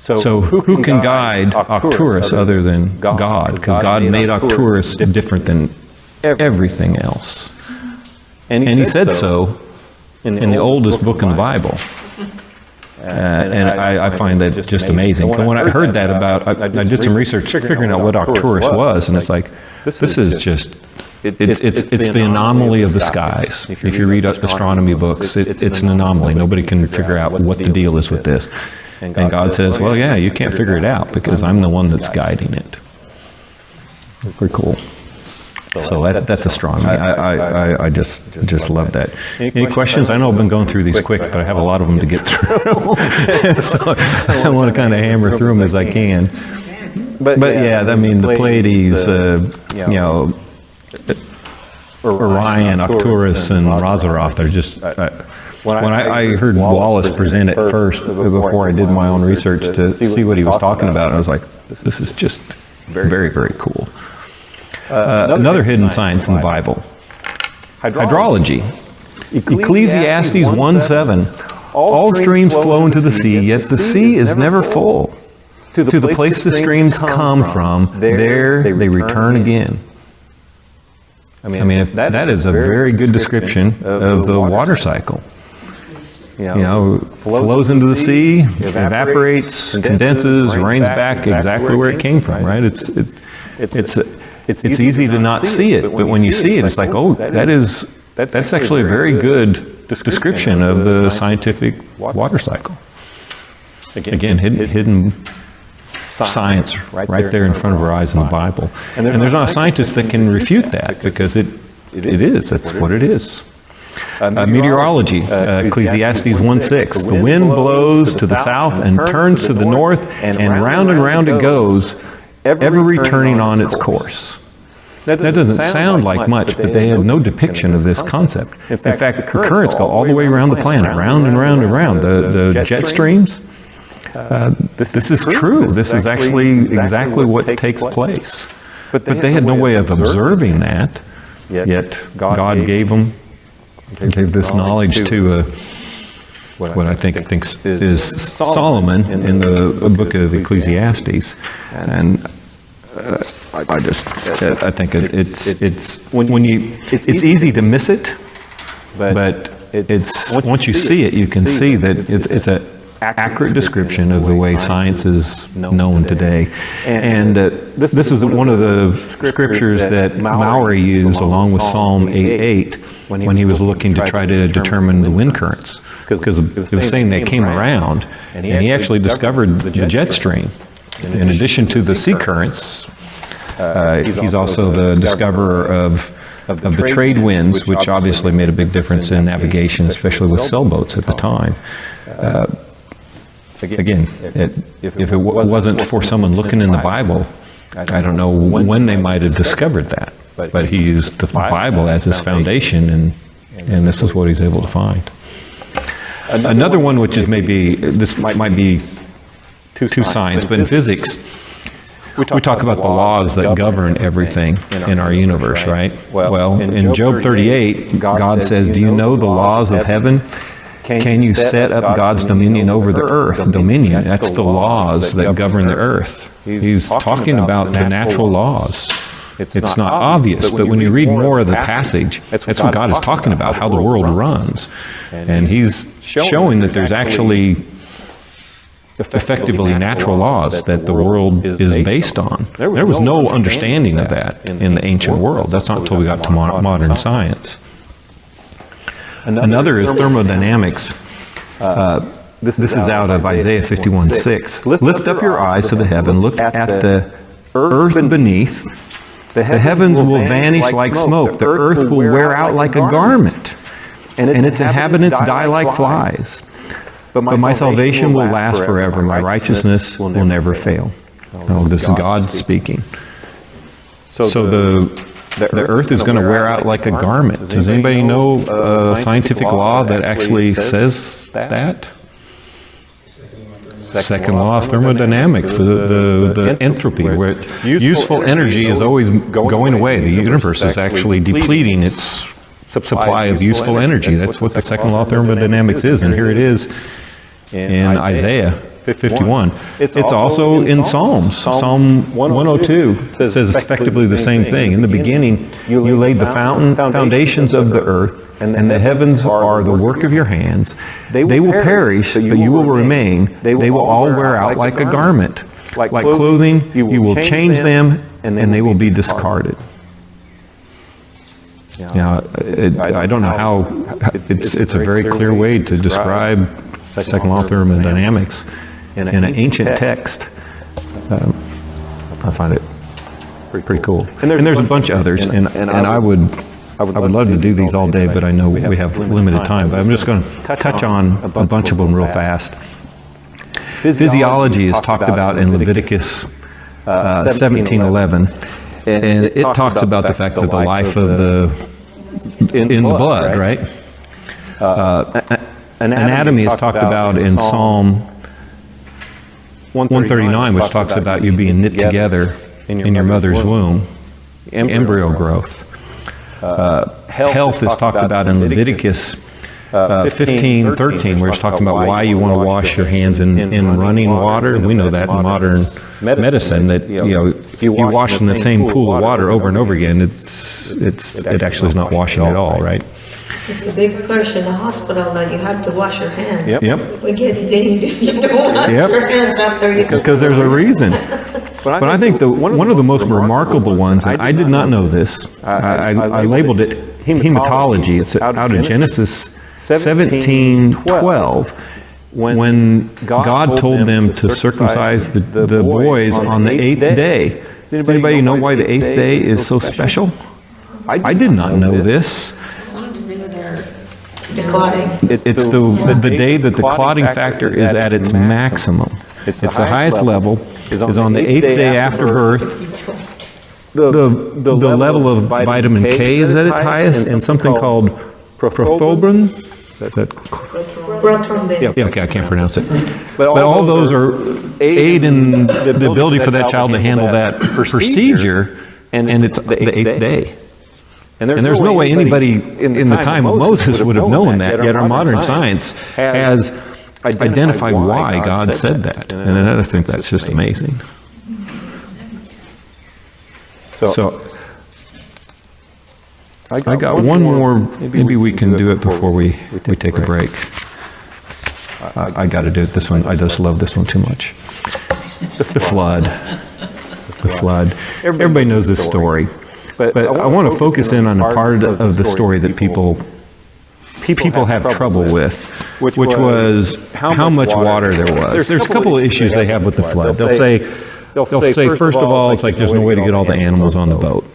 So who can guide Arcturus other than God? Because God made Arcturus different than everything else. And he said so in the oldest book in the Bible. And I find that just amazing. When I heard that I did some research figuring out what Arcturus was, and it's like, this is just, it's the anomaly of the skies. If you read astronomy books, it's an anomaly. Nobody can figure out what the deal is with this. And God says, well, yeah, you can't figure it out because I'm the one that's guiding it. Pretty cool. So that's astronomy. I just love that. Any questions? I know I've been going through these quick, but I have a lot of them to get through. So I want to kind of hammer through them as I can. But yeah, I mean, the Pleiades, Orion, Arcturus, and Mazzaroth, they're just... When I heard Wallace present it first, before I did my own research to see what he was talking about, I was like, this is just very, very cool. Another hidden science in the Bible, hydrology. Ecclesiastes 1:7. All streams flow into the sea, yet the sea is never full. To the place the streams come from, there they return again. I mean, if that is a very good description of the water cycle. Flows into the sea, evaporates, condenses, rains back exactly where it came from, right? It's easy to not see it, but when you see it, it's like, oh, that's actually a very good description of the scientific water cycle. Again, hidden science right there in front of our eyes in the Bible. And there's not a scientist that can refute that, because that's what it is. Meteorology, Ecclesiastes 1:6. The wind blows to the south and turns to the north, and round it goes, ever returning on its course. That doesn't sound like much, but they have no depiction of this concept. In fact, currents go all the way around the planet, round and round and round. The jet streams, this is true. This is actually exactly what takes place. But they had no way of observing that, yet God gave this knowledge to what I think is Solomon in the book of Ecclesiastes. And I think it's easy to miss it, but once you see it, you can see that it's an accurate description of the way science is known today. And this is one of the scriptures that Maury used along with Psalm 8:8 when he was looking to try to determine the wind currents, because it was saying they came around, and he actually discovered the jet stream. In addition to the sea currents, he's also the discoverer of the trade winds, which obviously made a big difference in navigation, especially with sailboats at the time. Again, if it wasn't for someone looking in the Bible, I don't know when they might have discovered that. But he used the Bible as his foundation, and this is what he's able to find. Another one, which is this might be too science, but in physics, we talk about the laws that govern everything in our universe, right? Well, in Job 38, God says, "Do you know the laws of heaven? Can you set up God's dominion over the earth?" Dominion, that's the laws that govern the earth. He's talking about the natural laws. It's not obvious, but when you read more of the passage, that's what God is talking about, how the world runs. And he's showing that there's actually effectively natural laws that the world is based on. There was no understanding of that in the ancient world. That's not until we got to modern science. Another is thermodynamics. This is out of Isaiah 51:6. Lift up your eyes to the heaven, look at the earth beneath. The heavens will vanish like smoke. The earth will wear out like a garment, and its inhabitants die like flies. But my salvation will last forever. My righteousness will never fail. Oh, this is God speaking. So the earth is going to wear out like a garment. Does anybody know a scientific law that actually says that? Second law of thermodynamics, the entropy, where useful energy is always going away. The universe is actually depleting its supply of useful energy. That's what the second law of thermodynamics is, and here it is in Isaiah 51. It's also in Psalms. Psalm 102 says effectively the same thing. In the beginning, you laid the foundations of the earth, and the heavens are the work of your hands. They will perish, but you will remain. They will all wear out like a garment. Like clothing, you will change them, and they will be discarded. I don't know how, it's a very clear way to describe second law of thermodynamics in an ancient text. I find it pretty cool. And there's a bunch of others, and I would love to do these all day, but I know we have limited time. But I'm just going to touch on a bunch of them real fast. Physiology is talked about in Leviticus 17:11, and it talks about the fact that the life of in the blood, right? Anatomy is talked about in Psalm 139, which talks about you being knit together in your mother's womb. embryo growth. Health is talked about in Leviticus 15:13, where it's talking about why you want to wash your hands in running water. We know that in modern medicine, that if you wash in the same pool of water over and over again, it actually is not washing at all, right? It's a big push in the hospital that you have to wash your hands. Yep. We get dinged if you don't wash your hands after you. Because there's a reason. But I think one of the most remarkable ones, and I did not know this, I labeled it hematology. It's out of Genesis 17:12, when God told them to circumcise the boys on the 8th day. Does anybody know why the 8th day is so special? I did not know this. The clotting. It's the day that the clotting factor is at its maximum. It's the highest level, is on the 8th day after birth. The level of vitamin K is at its highest, and something called prothrombin. Is that Yeah, okay, I can't pronounce it. But all those aid in the ability for that child to handle that procedure, and it's the 8th day. And there's no way anybody in the time of Moses would have known that, yet our modern science has identified why God said that. And I think that's just amazing. So I got one more, maybe we can do it before we take a break. I got to do it this one. I just love this one too much. The flood. The flood. Everybody knows this story. But I want to focus in on a part of the story that people have trouble with, which was how much water there was. There's a couple of issues they have with the flood. They'll say first of all, it's like there's no way to get all the animals on the boat.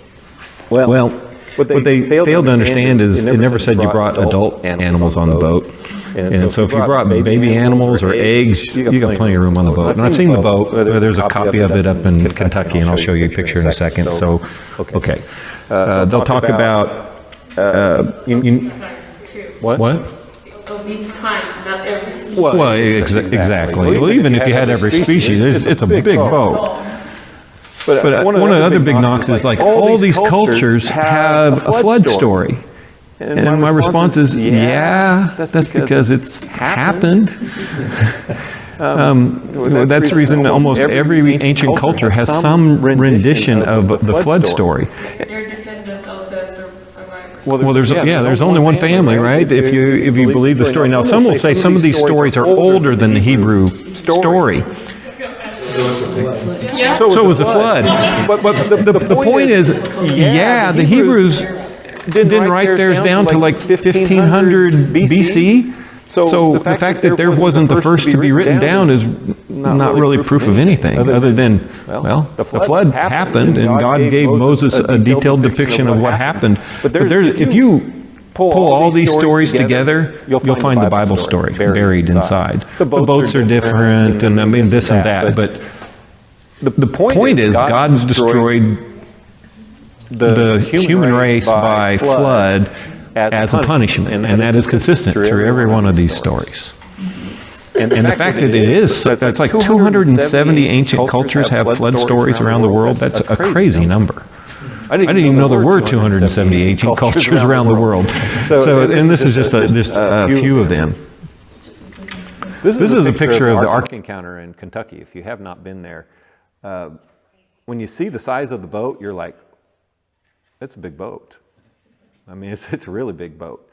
Well, what they failed to understand is it never said you brought adult animals on the boat. And so if you brought baby animals or eggs, you got plenty of room on the boat. And I've seen the boat. There's a copy of it up in Kentucky, and I'll show you a picture in a second. So, okay. They'll talk about... what? Of each kind, not every species. Well, exactly. Well, even if you had every species, it's a big boat. But one of the other big knocks is like all these cultures have a flood story. And my response is, yeah, that's because it's happened. That's the reason almost every ancient culture has some rendition of the flood story. They're descendants of the survivors. Well, there's only one family, right? If you believe the story. Now, some will say some of these stories are older than the Hebrew story. So was the flood. But the point is, yeah, the Hebrews didn't write theirs down to like 1500 BC. So the fact that there wasn't the first to be written down is not really proof of anything, other than, well, the flood happened and God gave Moses a detailed depiction of what happened. But if you pull all these stories together, you'll find the Bible story buried inside. The boats are different, and I mean this and that, but the point is God destroyed the human race by flood as a punishment, and that is consistent through every one of these stories. And the fact that it is, that's like 270 ancient cultures have flood stories around the world. That's a crazy number. I didn't even know there were 270 ancient cultures around the world. And this is just a few of them. This is a picture of the Ark encounter in Kentucky. If you have not been there, when you see the size of the boat, you're like, it's a big boat. I mean, it's a really big boat.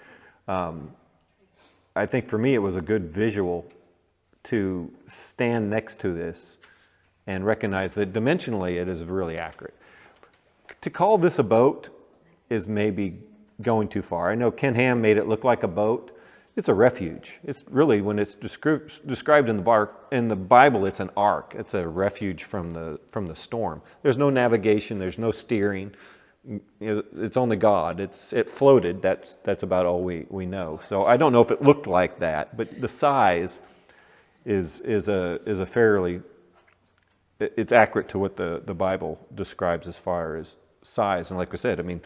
I think for me, it was a good visual to stand next to this and recognize that dimensionally it is really accurate. To call this a boat is maybe going too far. I know Ken Ham made it look like a boat. It's a refuge. It's really, when it's described in the Bible, it's an ark. It's a refuge from the storm. There's no navigation. There's no steering. It's only God. It floated. That's about all we know. So I don't know if it looked like that, but the size is a fairly, it's accurate to what the Bible describes as far as size. And like I said, I mean,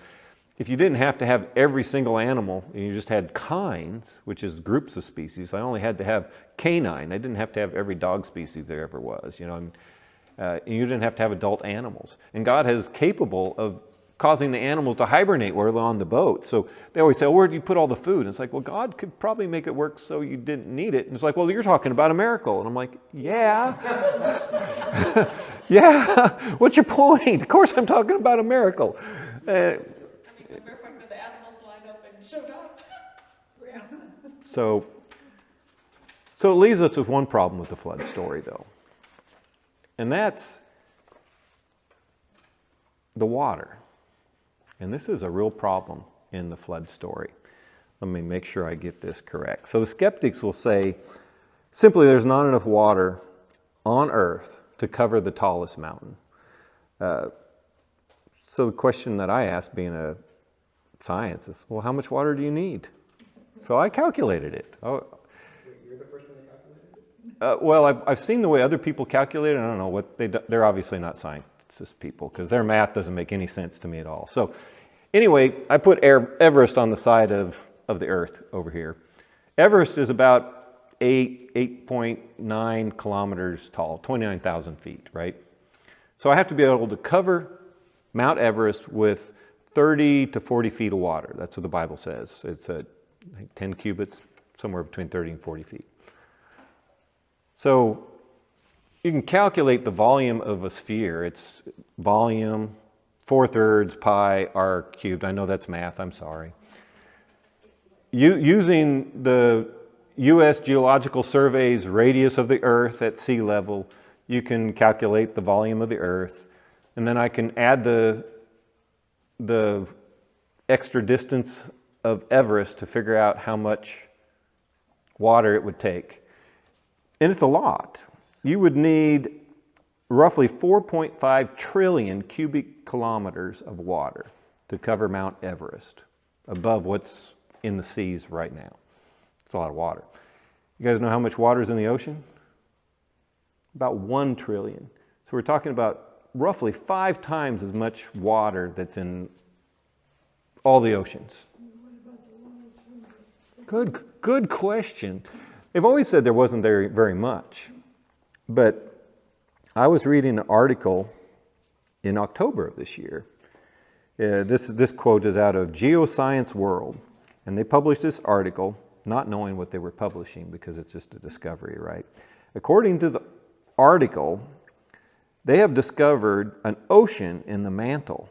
if you didn't have to have every single animal, and you just had kinds, which is groups of species, I only had to have canine. I didn't have to have every dog species there ever was. You didn't have to have adult animals. And God is capable of causing the animals to hibernate while they're on the boat. So they always say, where do you put all the food? And it's like, well, God could probably make it work so you didn't need it. And it's like, well, you're talking about a miracle. And I'm like, yeah. Yeah. What's your point? Of course I'm talking about a miracle. I mean, the mere fact that the animals lined up and showed up. Yeah. So it leaves us with one problem with the flood story, though. And that's the water. And this is a real problem in the flood story. Let me make sure I get this correct. So the skeptics will say, simply there's not enough water on earth to cover the tallest mountain. So the question that I ask, being a science, is, well, how much water do you need? So I calculated it. Oh, You're the first one that calculated it? well, I've seen the way other people calculate it. I don't know what they're obviously not scientists people, because their math doesn't make any sense to me at all. So anyway, I put Everest on the side of the Earth over here. Everest is about 8.9 kilometers tall, 29,000 feet, right? So I have to be able to cover Mount Everest with 30 to 40 feet of water. That's what the Bible says. It's I think 10 cubits, somewhere between 30 and 40 feet. So you can calculate the volume of a sphere. It's volume 4/3 pi r cubed. I know that's math, I'm sorry. Using the U.S. Geological Survey's radius of the Earth at sea level, you can calculate the volume of the Earth. And then I can add the extra distance of Everest to figure out how much water it would take. And it's a lot. You would need roughly 4.5 trillion cubic kilometers of water to cover Mount Everest, above what's in the seas right now. It's a lot of water. You guys know how much water is in the ocean? About 1 trillion. So we're talking about roughly 5 times as much water that's in all the oceans. Good question. They've always said there wasn't very much. But I was reading an article in October of this year. This quote is out of Geoscience World. And they published this article, not knowing what they were publishing because it's just a discovery, right? According to the article, they have discovered an ocean in the mantle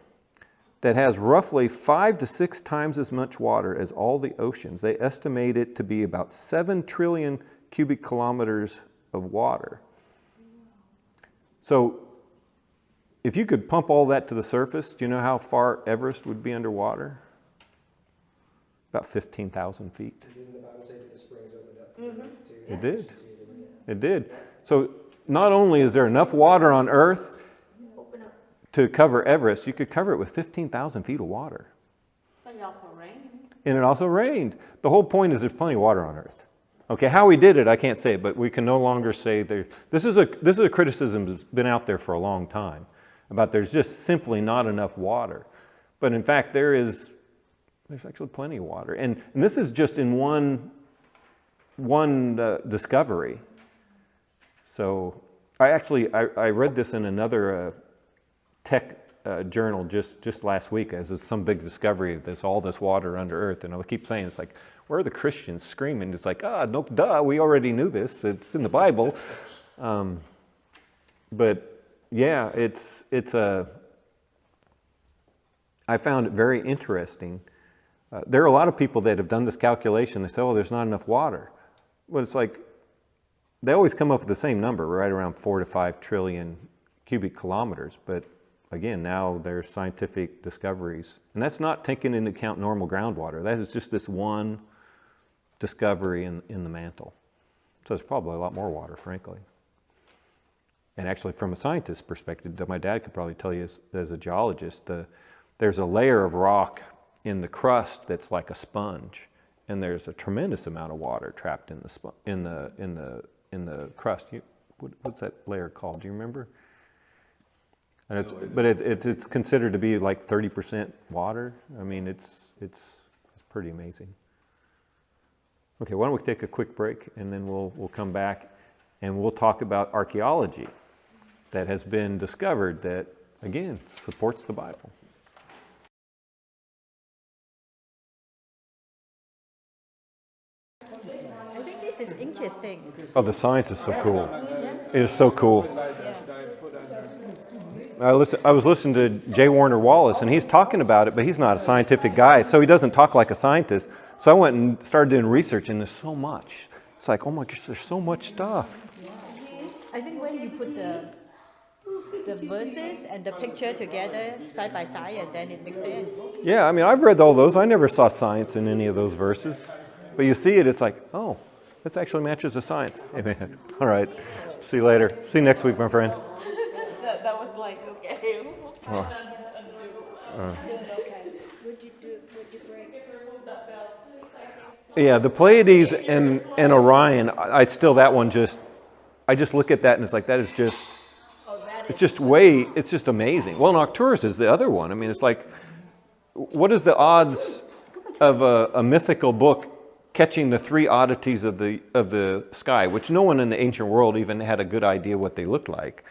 that has roughly 5 to 6 times as much water as all the oceans. They estimate it to be about 7 trillion cubic kilometers of water. So if you could pump all that to the surface, do you know how far Everest would be underwater? About 15,000 feet. Didn't the Bible say that the springs opened up from the earth too? It did. It did. So not only is there enough water on Earth to cover Everest, you could cover it with 15,000 feet of water. But it also rained. And it also rained. The whole point is there's plenty of water on Earth. Okay, how we did it, I can't say, but we can no longer say there. This is a criticism that's been out there for a long time about there's just simply not enough water. But in fact, there's actually plenty of water. And this is just in one discovery. So I read this in another tech journal just last week as some big discovery of all this water under Earth. And I keep saying, it's like, where are the Christians screaming? It's like, no, duh, we already knew this. It's in the Bible. But yeah, I found it very interesting. There are a lot of people that have done this calculation. They say, oh, there's not enough water. But it's like, they always come up with the same number, right around 4 to 5 trillion cubic kilometers. But again, now there's scientific discoveries. And that's not taking into account normal groundwater. That is just this one discovery in the mantle. So there's probably a lot more water, frankly. And actually, from a scientist's perspective, my dad could probably tell you as a geologist, there's a layer of rock in the crust that's like a sponge, and there's a tremendous amount of water trapped in the crust. What's that layer called? Do you remember? And it's considered to be like 30% water. I mean, it's pretty amazing. Okay, why don't we take a quick break, and then we'll come back and we'll talk about archaeology that has been discovered that, again, supports the Bible. interesting. Oh, the science is so cool. It is so cool. I was listening to J. Warner Wallace, and he's talking about it, but he's not a scientific guy, so he doesn't talk like a scientist. So I went and started doing research, and there's so much. It's like, oh my gosh, there's so much stuff. I think when you put the verses and the picture together side by side, and then it makes sense. Yeah, I mean, I've read all those. I never saw science in any of those verses. But you see it, it's like, oh, this actually matches the science. Amen. All right. See you later. See you next week, my friend. That was like, okay. Oh. Yeah, the Pleiades and Orion, I still, that one just, I just look at that and it's like, that is just, it's just amazing. Well, Nocturus is the other one. I mean, it's like, what is the odds of a mythical book catching the three oddities of the sky, which no one in the ancient world even had a good idea what they looked like?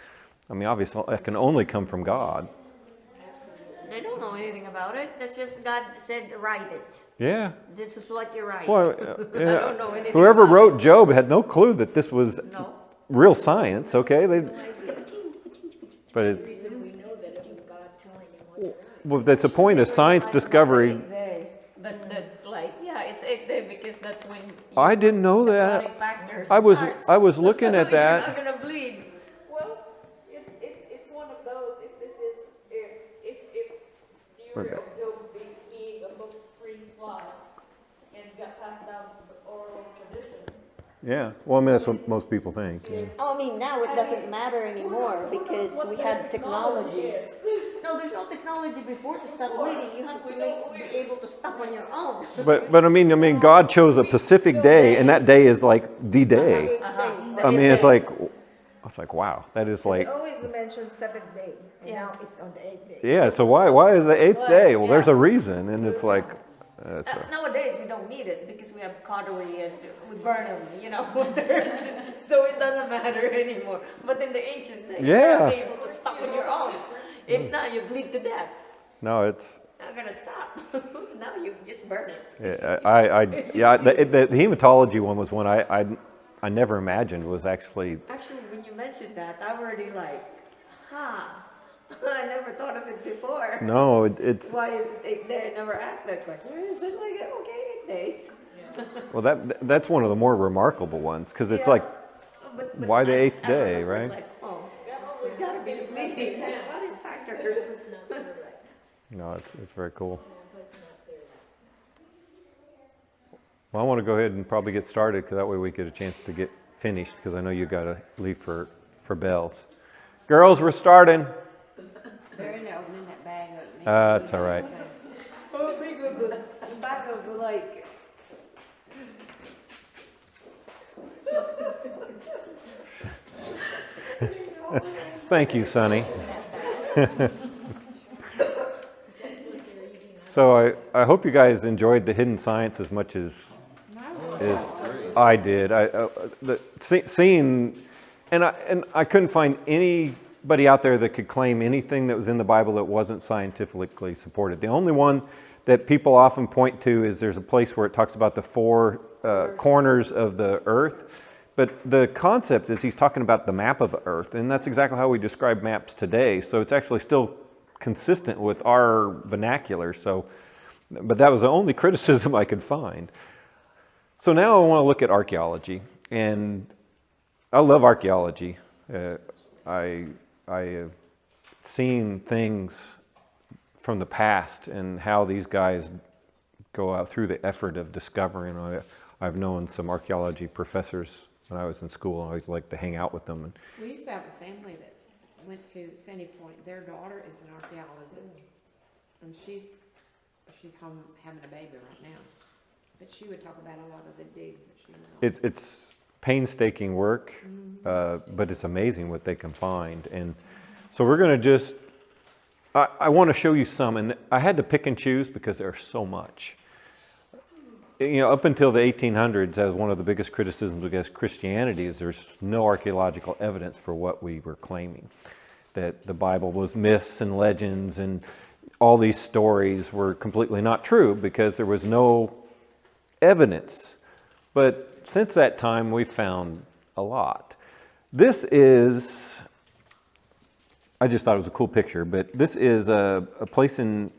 I mean, obviously, that can only come from God. They don't know anything about it. That's just God said, write it. Yeah. This is what you write. Well, I don't know anything whoever about wrote Job had no clue that this was No. real science. Okay, but it's, well, that's a point of science discovery. That's like, yeah, it's 8th day because that's when I didn't know body that. factors I was starts. looking at You're that. not gonna bleed. Well, it's one of those. If this is if theory Okay. of Job being a book free fly and got passed down the oral tradition. Yeah. Well, I mean, that's what most people think. Yeah. Oh, I mean, now it doesn't matter anymore because we have technology. No, there's no technology before to stop bleeding. You have to be able to stop on your own. But I mean, God chose a Pacific day, and that day is like the day. I mean, it's like wow, that is like. Always mentioned 7th day, and now it's on the 8th day. Yeah. So why is the 8th day? Well, there's a reason, and it's like. Nowadays we don't need it because we have cautery and we burn them, so it doesn't matter anymore. But in the ancient days, you Yeah. were able to stop on your own. If not, you bleed to death. No, it's. Not gonna stop. Now you just burn it. Yeah, the hematology one was one I never imagined was actually. Actually, when you mentioned that, I'm already like, I never thought of it before. No, it's. Why is it there? I never asked that question. Is it like, okay, 8 days? Well, that's one of the more remarkable ones because it's Yeah. like, But why the I 8th don't know, day, it's right? Like, oh, it's gotta be the bleeding. Body factors. No, it's very cool. Well, I want to go ahead and probably get started because that way we get a chance to get finished because I know you got to leave for bells. Girls, we're starting. They're in there opening that bag up. That's all right. Oh, big of the back of the lake. Thank you, Sonny. So I hope you guys enjoyed the hidden science as much as I did. Seeing, and I couldn't find anybody out there that could claim anything that was in the Bible that wasn't scientifically supported. The only one that people often point to is there's a place where it talks about the four corners of the earth. But the concept is he's talking about the map of the earth, and that's exactly how we describe maps today. So it's actually still consistent with our vernacular. So, but that was the only criticism I could find. So now I want to look at archaeology, and I love archaeology. I have seen things from the past and how these guys go out through the effort of discovering. I've known some archaeology professors when I was in school. I always liked to hang out with them. And We used to have a family that went to Sandy Point. Their daughter is an archaeologist, and she's home having a baby right now. But she would talk about a lot of the digs that she went on. it's painstaking work, but it's amazing what they can find. And so we're going to just, I want to show you some, and I had to pick and choose because there's so much. You know, up until the 1800s, as one of the biggest criticisms against Christianity is there's no archaeological evidence for what we were claiming. That the Bible was myths and legends and all these stories were completely not true because there was no evidence. But since that time, we've found a lot. This is, I just thought it was a cool picture, but this is a place in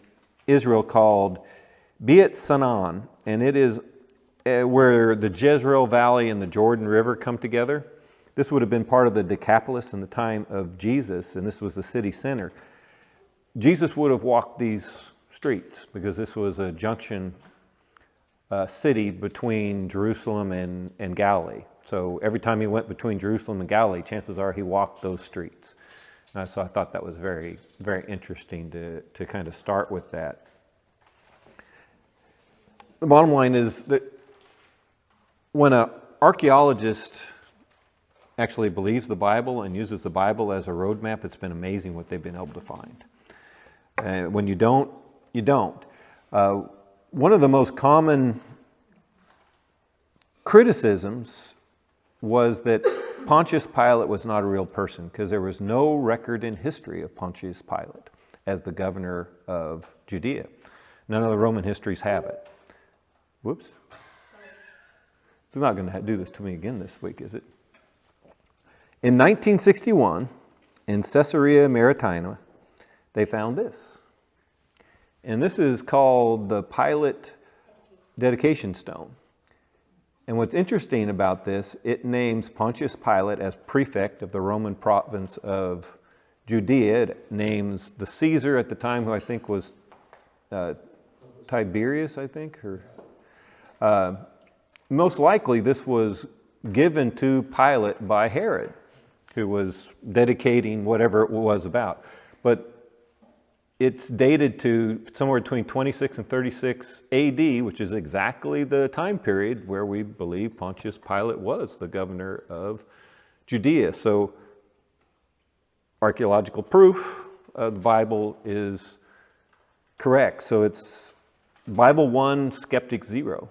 Israel called Beit Sanan, and it is where the Jezreel Valley and the Jordan River come together. This would have been part of the Decapolis in the time of Jesus, and this was the city center. Jesus would have walked these streets because this was a junction city between Jerusalem and Galilee. So every time he went between Jerusalem and Galilee, chances are he walked those streets. So I thought that was very, very interesting to kind of start with that. The bottom line is that when an archaeologist actually believes the Bible and uses the Bible as a roadmap, it's been amazing what they've been able to find. When you don't, you don't. One of the most common criticisms was that Pontius Pilate was not a real person because there was no record in history of Pontius Pilate as the governor of Judea. None of the Roman histories have it. Whoops. It's not going to do this to me again this week, is it? In 1961, in Caesarea Maritima, they found this. And this is called the Pilate Dedication Stone. And what's interesting about this, it names Pontius Pilate as prefect of the Roman province of Judea. It names the Caesar at the time, who I think was Tiberius, I think. Most likely this was given to Pilate by Herod, who was dedicating whatever it was about. But it's dated to somewhere between 26 and 36 AD, which is exactly the time period where we believe Pontius Pilate was the governor of Judea. So archaeological proof of the Bible is correct. So it's Bible 1, skeptic 0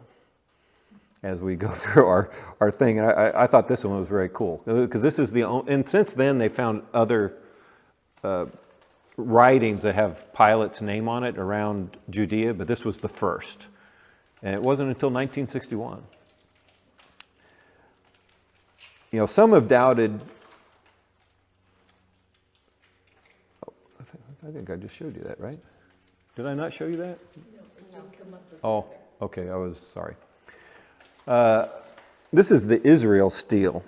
as we go through our thing. And I thought this one was very cool because this is the only, and since then they found other writings that have Pilate's name on it around Judea, but this was the first. And it wasn't until 1961. You know, some have doubted, I think I just showed you that, right? Did I not show you that? Oh, okay, I was sorry. This is the Israel stele.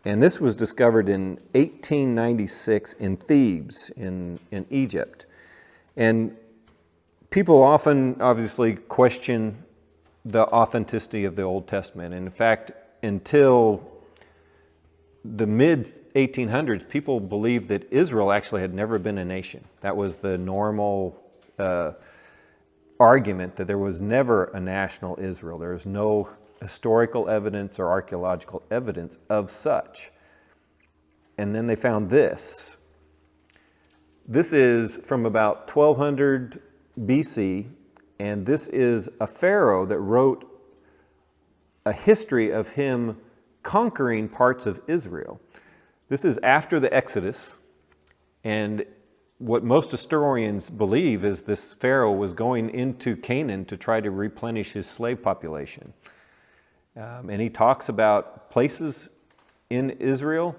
And this was discovered in 1896 in Thebes in Egypt. And people often obviously question the authenticity of the Old Testament. And in fact, until the mid-1800s, people believed that Israel actually had never been a nation. That was the normal argument, that there was never a national Israel. There was no historical evidence or archaeological evidence of such. And then they found this. This is from about 1200 BC, and this is a pharaoh that wrote a history of him conquering parts of Israel. This is after the Exodus, and what most historians believe is this pharaoh was going into Canaan to try to replenish his slave population. And he talks about places in Israel,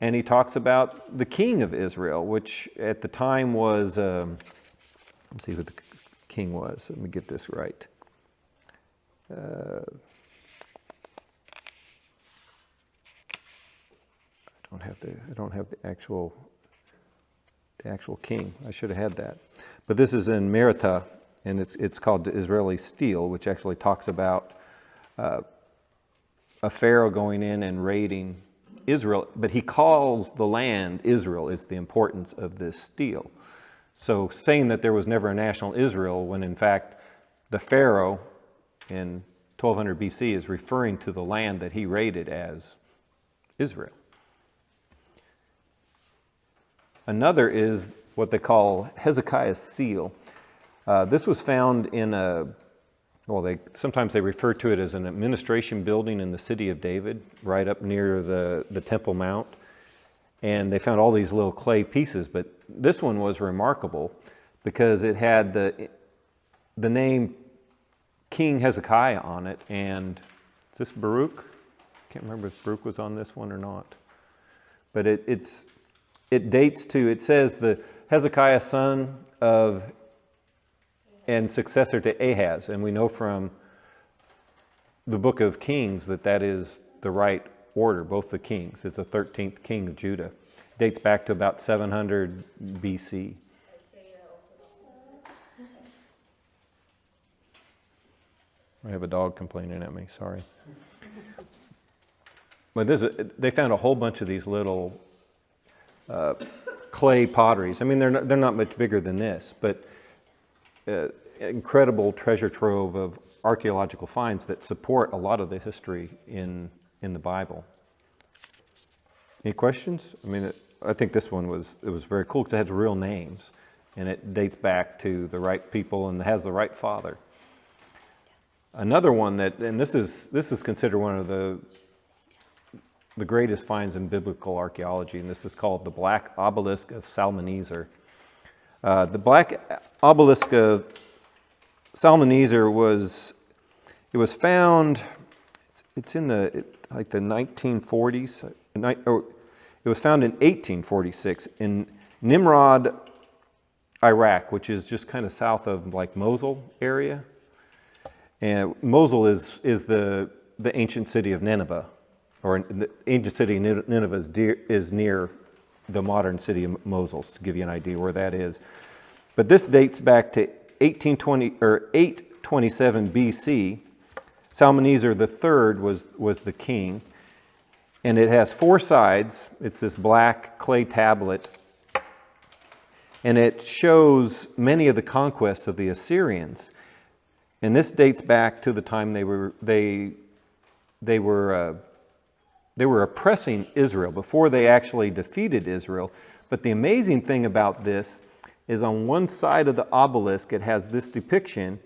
and he talks about the king of Israel, which at the time was, let's see who the king was. Let me get this right. I don't have the actual king. I should have had that. But this is in Merita, and it's called the Israeli stele, which actually talks about a pharaoh going in and raiding Israel, but he calls the land Israel is the importance of this stele. So saying that there was never a national Israel when in fact the pharaoh in 1200 BC is referring to the land that he raided as Israel. Another is what they call Hezekiah's seal. This was found in sometimes they refer to it as an administration building in the city of David, right up near the Temple Mount. And they found all these little clay pieces, but this one was remarkable because it had the name King Hezekiah on it. And is this Baruch? can't remember if Brooke was on this one or not. But it dates to, it says the Hezekiah son of and successor to Ahaz. And we know from the book of Kings that is the right order, both the kings. It's the 13th king of Judah. Dates back to about 700 BC. I have a dog complaining at me, sorry. But they found a whole bunch of these little clay potteries. I mean, they're not much bigger than this, but incredible treasure trove of archaeological finds that support a lot of the history in the Bible. Any questions? I mean, I think this one was very cool because it has real names, and it dates back to the right people and has the right father. Another one and this is considered one of the greatest finds in biblical archaeology, and this is called the Black Obelisk of Salmaneser. The Black Obelisk of Salmaneser was found. It's in the 1940s. It was found in 1846 in Nimrod, Iraq, which is just kind of south of like Mosul area. And Mosul is the ancient city of Nineveh, or the ancient city of Nineveh is near the modern city of Mosul, to give you an idea where that is. But this dates back to 827 BC. Salmaneser III was the king, and it has 4 sides. It's this black clay tablet, and it shows many of the conquests of the Assyrians. And this dates back to the time they were oppressing Israel before they actually defeated Israel. But the amazing thing about this is on one side of the obelisk it has this depiction,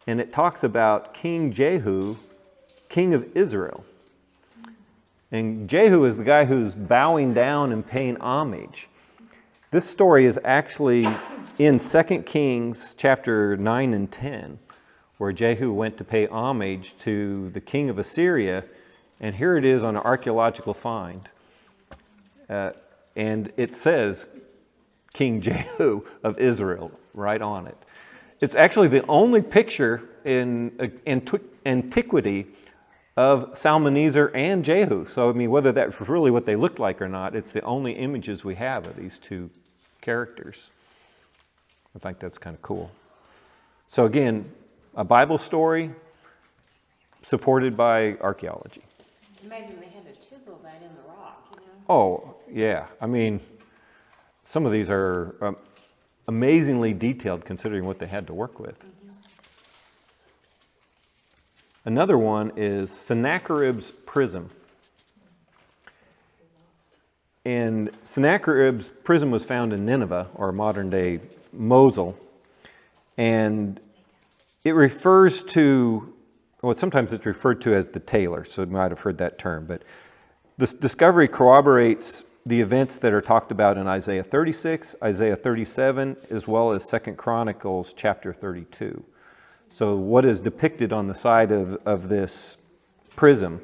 and it talks about King Jehu, king of Israel. And Jehu is the guy who's bowing down and paying homage. This story is actually in 2 Kings chapter 9 and 10. Where Jehu went to pay homage to the king of Assyria, and here it is on an archaeological find. And it says King Jehu of Israel right on it. It's actually the only picture in antiquity of Salmaneser and Jehu. So, I mean, whether that's really what they looked like or not, it's the only images we have of these two characters. I think that's kind of cool. So again, a Bible story supported by archaeology. Imagine they had to chisel that in the rock, you know? Oh, yeah. I mean, some of these are amazingly detailed considering what they had to work with. Mm-hmm. Another one is Sennacherib's prism. And Sennacherib's prism was found in Nineveh, or modern-day Mosul. And it refers to, well, sometimes it's referred to as the tailor, so you might have heard that term. But this discovery corroborates the events that are talked about in Isaiah 36, Isaiah 37, as well as 2 Chronicles chapter 32. So what is depicted on the side of this prism?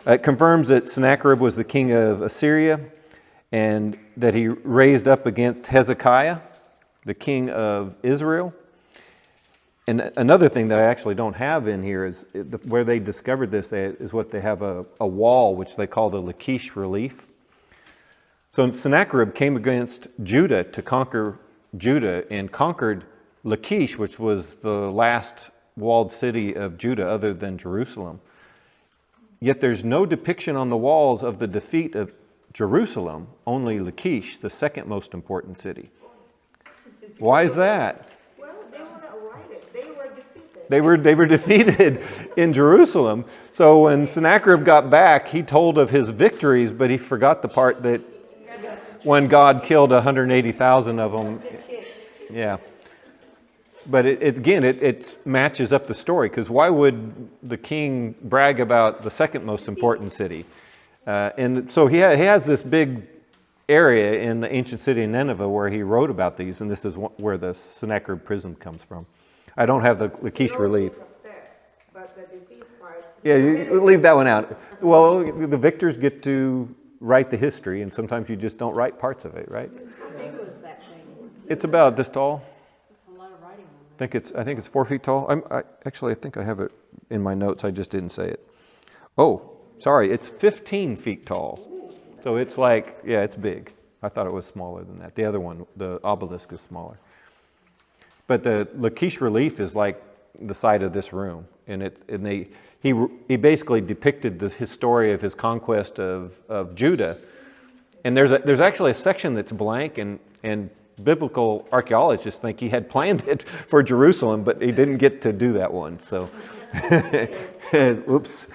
It confirms that Sennacherib was the king of Assyria and that he raised up against Hezekiah, the king of Israel. And another thing that I actually don't have in here is where they discovered this is what they have a wall, which they call the Lachish relief. So Sennacherib came against Judah to conquer Judah and conquered Lachish, which was the last walled city of Judah other than Jerusalem. Yet there's no depiction on the walls of the defeat of Jerusalem, only Lachish, the second most important city. Why is that? Well, they were not righted, they were defeated. They were defeated in Jerusalem. So when Sennacherib got back, he told of his victories, but he forgot the part that when God killed 180,000 of them. Yeah. But it matches up the story, because why would the king brag about the second most important city? And so he has this big area in the ancient city of Nineveh where he wrote about these, and this is where the Sennacherib prism comes from. I don't have the Lachish relief. Success, but the defeat part Yeah, you leave that one out. Well, the victors get to write the history, and sometimes you just don't write parts of it, right? How big was that thing? It's about this tall. That's a lot of writing on I think it's 4 feet tall. I think I have it in my notes. I just didn't say it. Oh, sorry, it's 15 feet tall. So it's like, yeah, it's big. I thought it was smaller than that. The other one, the obelisk, is smaller. But the Lachish relief is like the side of this room, and he basically depicted the story of his conquest of Judah. And there's actually a section that's blank, and biblical archaeologists think he had planned it for Jerusalem, but he didn't get to do that one. So, oops.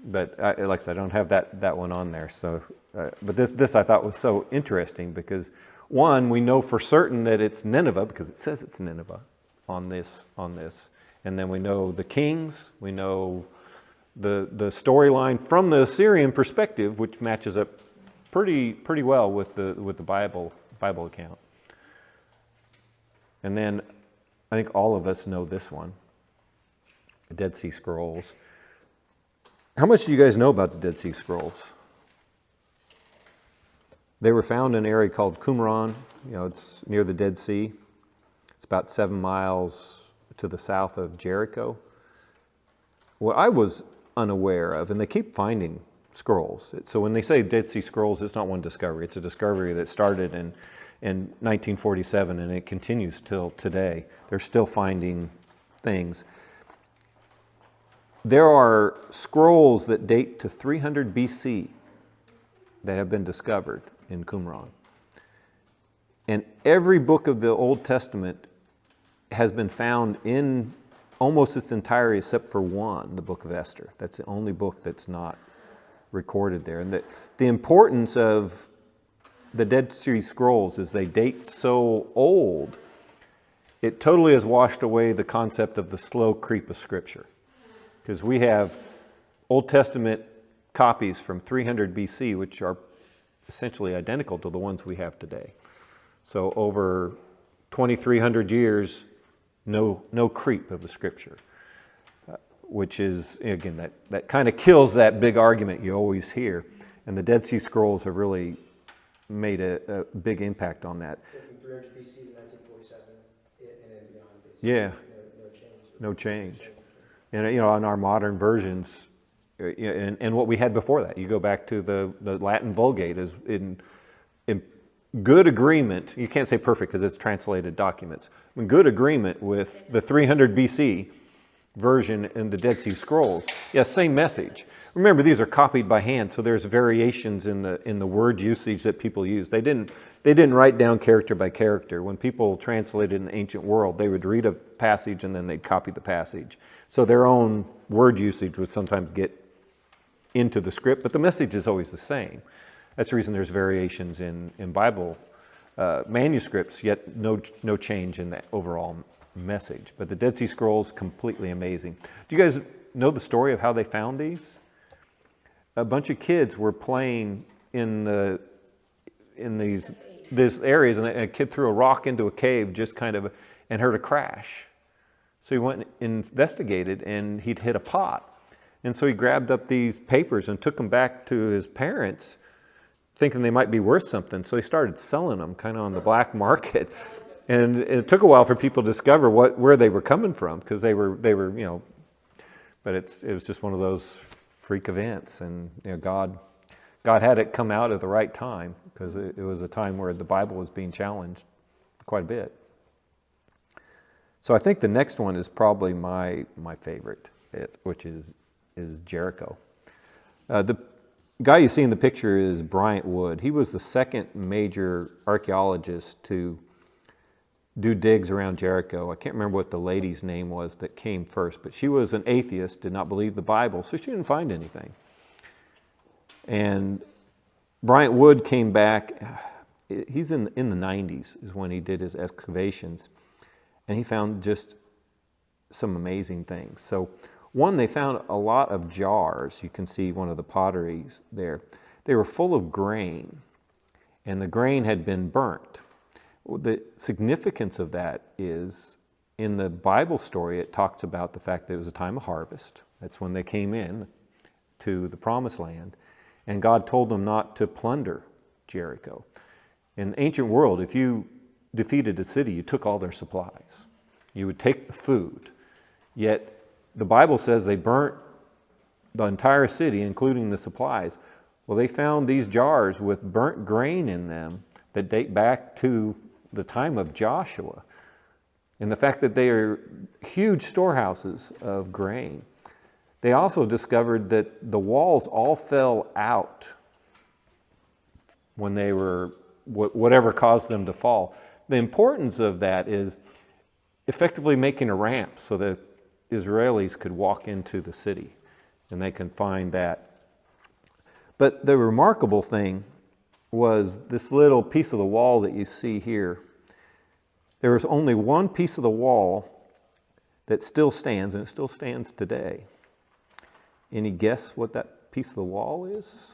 But like I said, I don't have that one on there. So, but this I thought was so interesting because, one, we know for certain that it's Nineveh because it says it's Nineveh on this, and then we know the kings. We know the storyline from the Assyrian perspective, which matches up pretty well with the Bible account. And then I think all of us know this one, the Dead Sea Scrolls. How much do you guys know about the Dead Sea Scrolls? They were found in an area called Qumran. It's near the Dead Sea. It's about 7 miles to the south of Jericho. What I was unaware of, and they keep finding scrolls. So when they say Dead Sea Scrolls, it's not one discovery. It's a discovery that started in 1947 and it continues till today. They're still finding things. There are scrolls that date to 300 BC that have been discovered in Qumran. And every book of the Old Testament has been found in almost its entirety except for one, the book of Esther. That's the only book that's not recorded there. And the importance of the Dead Sea Scrolls is they date so old, it totally has washed away the concept of the slow creep of Scripture. Because we have Old Testament copies from 300 BC, which are essentially identical to the ones we have today. So over 2,300 years, no creep of the Scripture, which is, again, that kind of kills that big argument you always hear. And the Dead Sea Scrolls have really made a big impact on that. So from 300 BC to 1947 and then beyond, basically. Yeah. No change. And in our modern versions, and what we had before that, you go back to the Latin Vulgate is in good agreement. You can't say perfect because it's translated documents. In good agreement with the 300 BC version in the Dead Sea Scrolls. Yeah, same message. Remember, these are copied by hand, so there's variations in the word usage that people use. They didn't write down character by character. When people translated in the ancient world, they would read a passage and then they'd copy the passage. So their own word usage would sometimes get into the script, but the message is always the same. That's the reason there's variations in Bible manuscripts, yet no change in the overall message. But the Dead Sea Scrolls, completely amazing. Do you guys know the story of how they found these? A bunch of kids were playing in these areas, and a kid threw a rock into a cave and heard a crash. So he went and investigated, and he'd hit a pot. And so he grabbed up these papers and took them back to his parents, thinking they might be worth something. So he started selling them kind of on the black market. And it took a while for people to discover where they were coming from, because they were but it was just one of those freak events. And God had it come out at the right time, because it was a time where the Bible was being challenged quite a bit. So I think the next one is probably my favorite, which is Jericho. The guy you see in the picture is Bryant Wood. He was the second major archaeologist to do digs around Jericho. I can't remember what the lady's name was that came first, but she was an atheist, did not believe the Bible, so she didn't find anything. And Bryant Wood came back, he's in the 90s is when he did his excavations, and he found just some amazing things. So one, they found a lot of jars. You can see one of the potteries there. They were full of grain, and the grain had been burnt. The significance of that is, in the Bible story, it talks about the fact that it was a time of harvest, That's when they came in to the Promised Land. And God told them not to plunder Jericho. In the ancient world, if you defeated a city, you took all their supplies. You would take the food. Yet the Bible says they burnt the entire city, including the supplies. Well, they found these jars with burnt grain in them that date back to the time of Joshua. And the fact that they are huge storehouses of grain. They also discovered that the walls all fell out when they were, whatever caused them to fall. The importance of that is effectively making a ramp so that Israelis could walk into the city, and they can find that. But the remarkable thing was this little piece of the wall that you see here. There was only one piece of the wall that still stands, and it still stands today. Any guess what that piece of the wall is?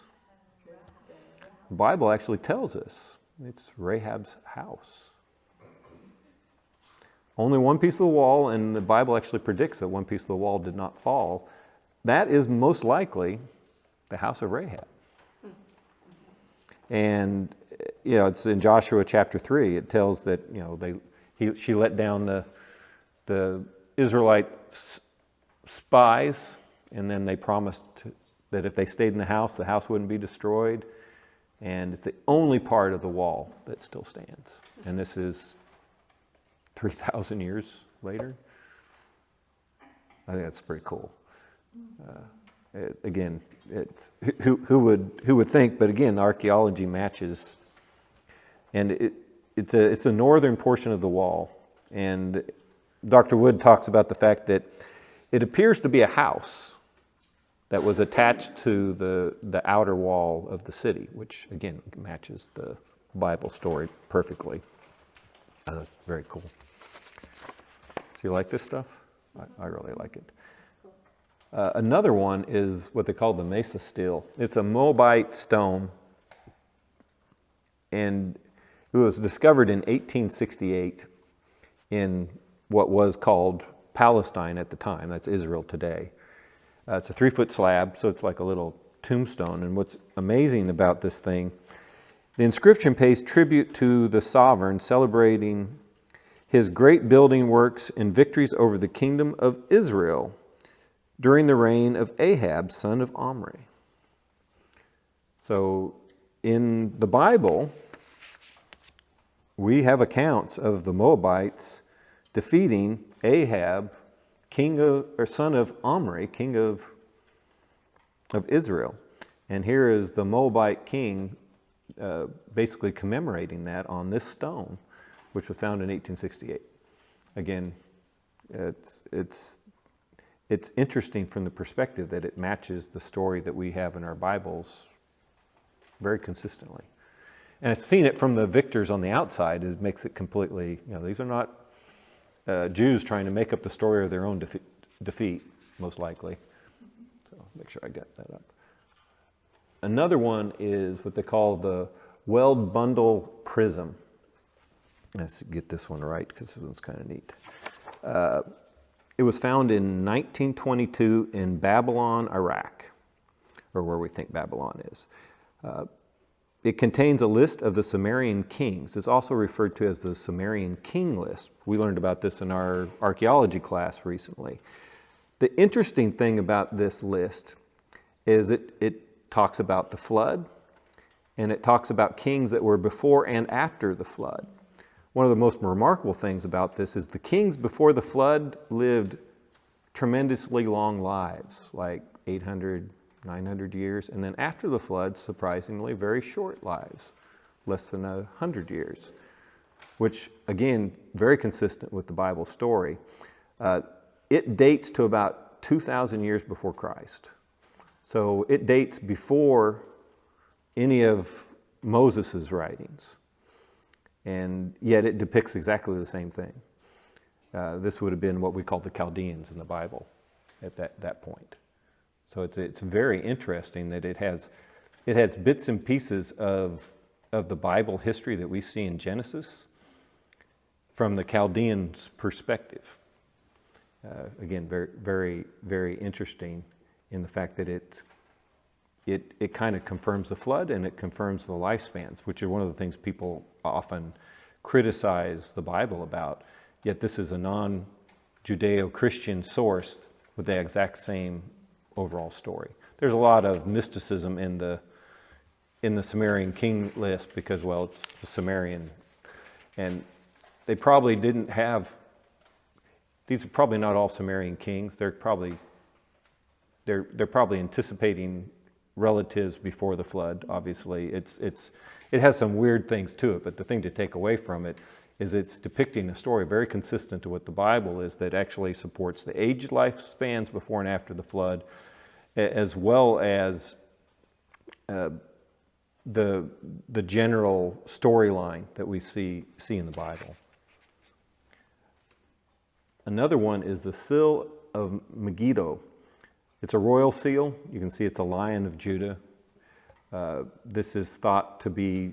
The Bible actually tells us. It's Rahab's house. Only one piece of the wall, and the Bible actually predicts that one piece of the wall did not fall. That is most likely the house of Rahab. And, it's in Joshua chapter 3. It tells that, she let down the Israelite spies, and then they promised that if they stayed in the house wouldn't be destroyed. And it's the only part of the wall that still stands. And this is 3,000 years later. I think that's pretty cool. It's who would think? But again, archaeology matches, and it's a northern portion of the wall. And Dr. Wood talks about the fact that it appears to be a house that was attached to the outer wall of the city, which again matches the Bible story perfectly. Very cool. So you like this stuff? I really like it. Another one is what they call the Mesa stele. It's a Moabite stone, and it was discovered in 1868 in what was called Palestine at the time. That's Israel today. It's a 3-foot slab, so it's like a little tombstone. And what's amazing about this thing, the inscription pays tribute to the sovereign, celebrating his great building works and victories over the kingdom of Israel during the reign of Ahab, son of Omri. So in the Bible, we have accounts of the Moabites defeating Ahab, son of Omri, king of Israel. And here is the Moabite king basically commemorating that on this stone, which was found in 1868. Again, it's interesting from the perspective that it matches the story that we have in our Bibles very consistently. And seeing it from the victors on the outside makes it completely, these are not Jews trying to make up the story of their own defeat, most likely. So make sure I get that up. Another one is what they call the Weld Bundle Prism. Let's get this one right because this one's kind of neat. It was found in 1922 in Babylon, Iraq, or where we think Babylon is. It contains a list of the Sumerian kings. It's also referred to as the Sumerian king list. We learned about this in our archaeology class recently. The interesting thing about this list is it talks about the flood, and it talks about kings that were before and after the flood. One of the most remarkable things about this is the kings before the flood lived tremendously long lives, like 800, 900 years. And then after the flood, surprisingly, very short lives, less than 100 years, which, again, very consistent with the Bible story. It dates to about 2,000 years before Christ. So it dates before any of Moses' writings. And yet it depicts exactly the same thing. This would have been what we call the Chaldeans in the Bible at that point. So it's very interesting that it has bits and pieces of the Bible history that we see in Genesis from the Chaldeans' perspective. Again, very, very, very interesting in the fact that it kind of confirms the flood and it confirms the lifespans, which are one of the things people often criticize the Bible about. Yet this is a non-Judeo-Christian source with the exact same overall story. There's a lot of mysticism in the Sumerian king list because, well, it's the Sumerian, and they probably didn't have. These are probably not all Sumerian kings. They're probably anticipating relatives before the flood. Obviously, it has some weird things to it, but the thing to take away from it is it's depicting a story very consistent to what the Bible is, that actually supports the aged lifespans before and after the flood, as well as the general storyline that we see in the Bible. Another one is the seal of Megiddo. It's a royal seal. You can see it's a lion of Judah. This is thought to be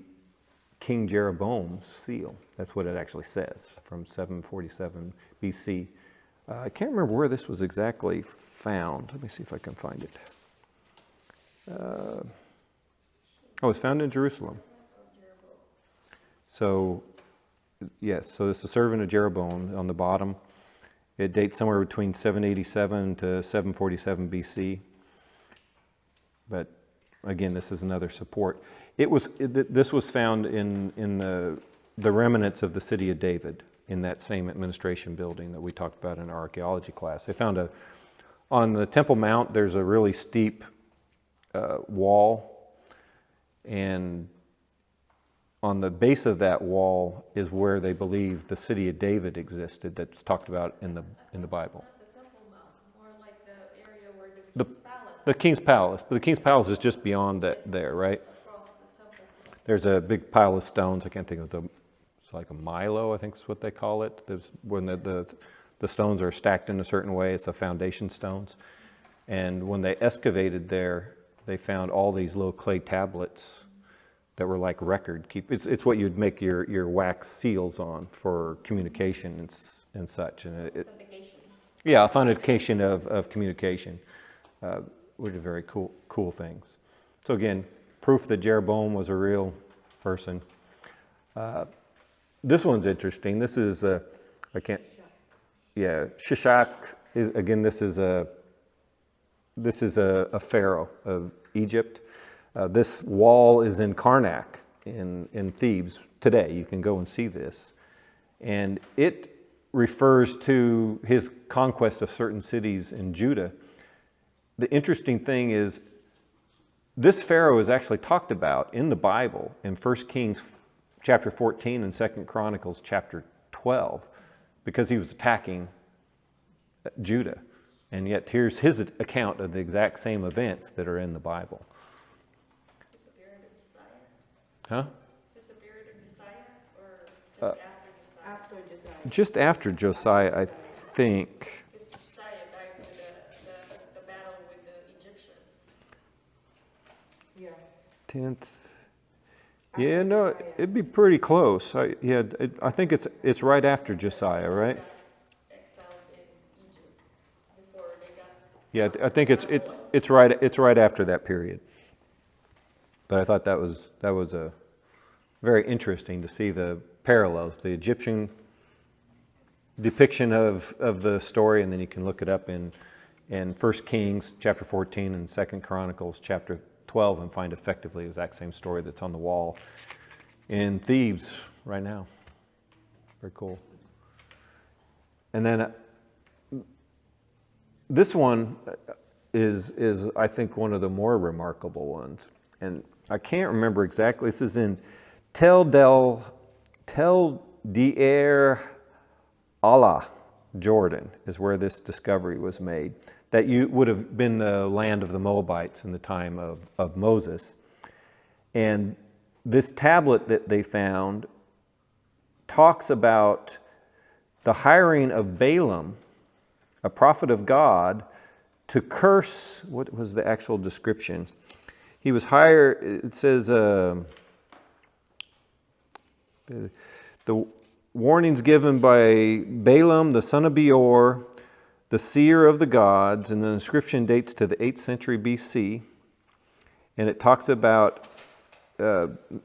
King Jeroboam's seal. That's what it actually says, from 747 BC. I can't remember where this was exactly found. Let me see if I can find it. It's found in Jerusalem. So, yes, so it's the servant of Jeroboam on the bottom. It dates somewhere between 787 to 747 BC. But again, this is another support. This was found in the remnants of the city of David, in that same administration building that we talked about in our archaeology class. They found on the Temple Mount, there's a really steep wall, and on the base of that wall is where they believe the city of David existed, that's talked about in the Bible. The Temple Mount, more like the area where The King's Palace. But the King's Palace is just beyond that there, right? Across the temple. There's a big pile of stones. I can't think of it's like a Milo, I think is what they call it. There's when the stones are stacked in a certain way, it's the foundation stones. And when they excavated there, they found all these little clay tablets that were like record keep. It's what you'd make your wax seals on for communication and such. And Authentication. Yeah, authentication of communication, which are very cool things. So again, proof that Jeroboam was a real person. This one's interesting. This is Shishak is again. This is a pharaoh of Egypt. This wall is in Karnak in Thebes today. You can go and see this. And it refers to his conquest of certain cities in Judah. The interesting thing is this pharaoh is actually talked about in the Bible in 1 Kings chapter 14 and 2 Chronicles chapter 12 because he was attacking Judah. And yet here's his account of the exact same events that are in the Bible. Is this a period of Josiah? Huh? Is this a period of Josiah or just after Josiah? After Josiah. Just after Josiah, I think. Because Josiah died with the battle with the Egyptians. Yeah. 10th. Yeah, no, it'd be pretty close. I think it's right after Josiah, right? Exiled in Egypt before they got. Yeah, I think it's right after that period. But I thought that was a very interesting to see the parallels, the Egyptian depiction of the story, and then you can look it up in 1 Kings chapter 14 and 2 Chronicles chapter 12 and find effectively the exact same story that's on the wall in Thebes right now. Very cool. And then this one is I think one of the more remarkable ones, and I can't remember exactly. This is in Tel Deir Allah, Jordan, is where this discovery was made. That would have been the land of the Moabites in the time of Moses. And this tablet that they found talks about the hiring of Balaam, a prophet of God, to curse. What was the actual description? He was hired, it says, the warnings given by Balaam, the son of Beor, the seer of the gods, and the inscription dates to the 8th century BC, and it talks about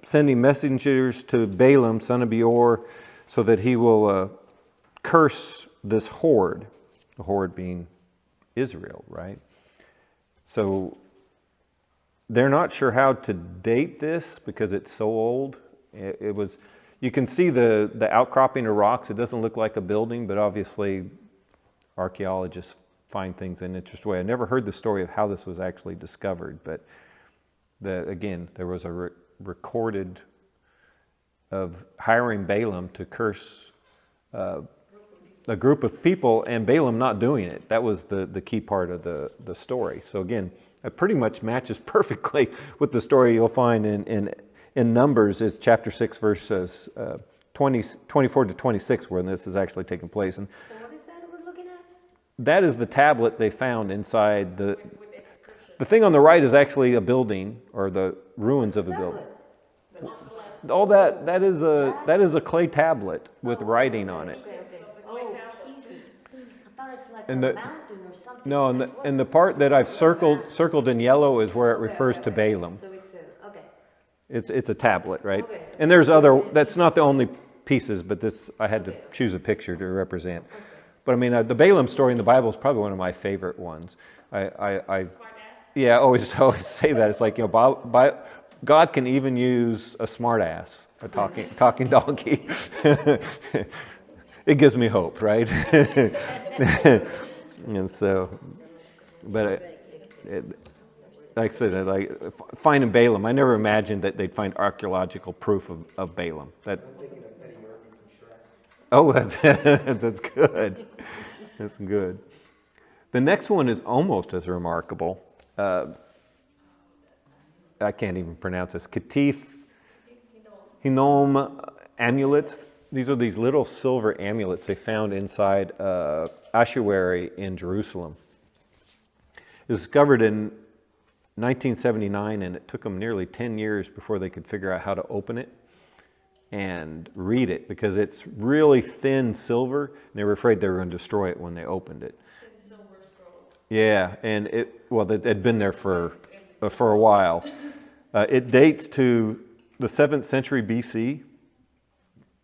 sending messengers to Balaam, son of Beor, so that he will curse this horde, the horde being Israel, right? So they're not sure how to date this because it's so old. It was, you can see the outcropping of rocks. It doesn't look like a building, but obviously archaeologists find things in an interesting way. I never heard the story of how this was actually discovered, but again, there was a recorded of hiring Balaam to curse a group of people, and Balaam not doing it. That was the key part of the story. So again, it pretty much matches perfectly with the story you'll find in Numbers, is chapter 6, verses 24 to 26, where this is actually taking place. And So what is that we're looking at? that is the tablet they found inside the thing on the right is actually a building, or the ruins of a building. All that is a clay tablet with writing on it. Okay. Oh, pieces. I thought it's like And a the- mountain or something. No, and the part that I've circled in yellow is where it refers to Balaam. So it's okay. It's a tablet, right? Okay. And there's other. That's not the only pieces, but this I had to choose a picture to represent. But I mean, the Balaam story in the Bible is probably one of my favorite ones. I always say that. It's like, you know, God can even use a smart ass, a talking donkey. It gives me hope, right? And so, but like I said, like finding Balaam, I never imagined that they'd find archaeological proof of Balaam. Oh, that's good. That's good. The next one is almost as remarkable. I can't even pronounce this. Katif Hinnom amulets. These are these little silver amulets they found inside ossuary in Jerusalem. It was discovered in 1979, and it took them nearly 10 years before they could figure out how to open it and read it, because it's really thin silver, and they were afraid they were going to destroy it when they opened it. Yeah, and it had been there for a while. It dates to the 7th century BC,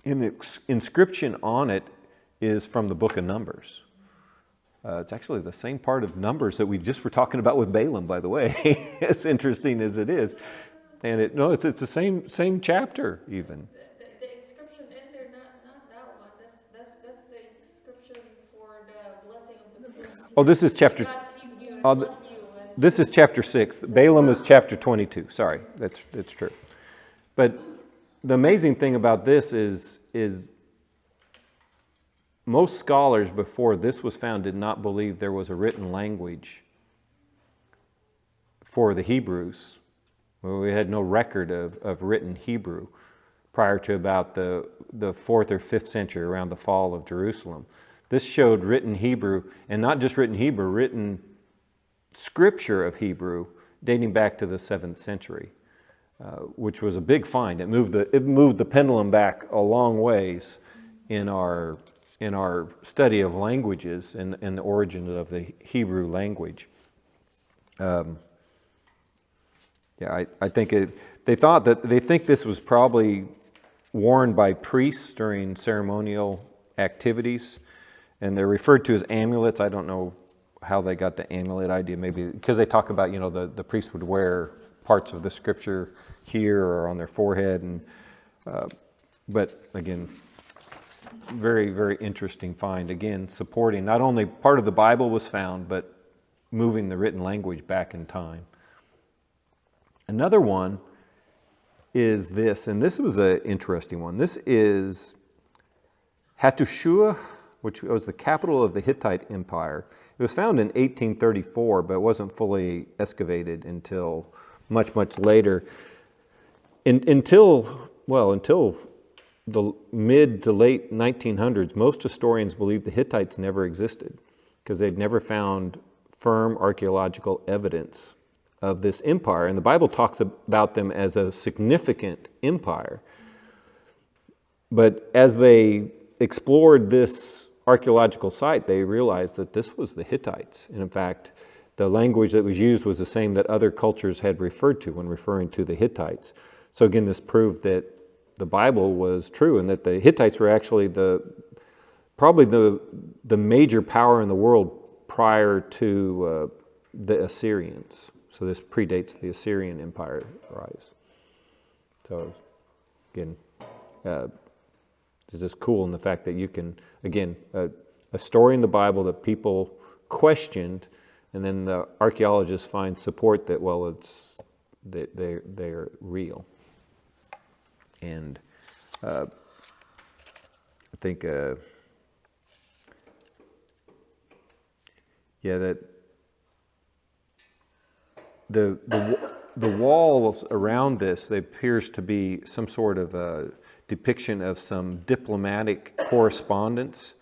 and the inscription on it is from the book of Numbers. It's actually the same part of Numbers that we just were talking about with Balaam, by the way, as interesting as it is. And it's the same chapter even. The inscription in there, not that one. That's the inscription for the blessing of the priest. Oh, this is chapter. God keep you and bless you. And This is chapter 6. Balaam is chapter 22. Sorry, that's true. But the amazing thing about this is most scholars before this was found did not believe there was a written language for the Hebrews. Well, we had no record of written Hebrew prior to about the 4th or 5th century, around the fall of Jerusalem. This showed written Hebrew, and not just written Hebrew, written scripture of Hebrew dating back to the 7th century, which was a big find. It moved the pendulum back a long ways in our study of languages and the origin of the Hebrew language. I think they think this was probably worn by priests during ceremonial activities, and they're referred to as amulets. I don't know how they got the amulet idea, maybe because they talk about, you know, the priests would wear parts of the scripture here or on their forehead, and but again, very, very interesting find. Again, supporting not only part of the Bible was found, but moving the written language back in time. Another one is this, and this was an interesting one. This is Hattushua, which was the capital of the Hittite Empire. It was found in 1834, but it wasn't fully excavated until much, much later. Until the mid to late 1900s, most historians believe the Hittites never existed because they'd never found firm archaeological evidence of this empire. And the Bible talks about them as a significant empire. But as they explored this archaeological site, they realized that this was the Hittites. And in fact, the language that was used was the same that other cultures had referred to when referring to the Hittites. So again, this proved that the Bible was true and that the Hittites were actually probably the major power in the world prior to the Assyrians. So this predates the Assyrian Empire rise. So again, it's just cool in the fact that you can, again, a story in the Bible that people questioned, and then the archaeologists find support that, well, they're real. And I think, that the walls around this, they appears to be some sort of a depiction of some diplomatic correspondence,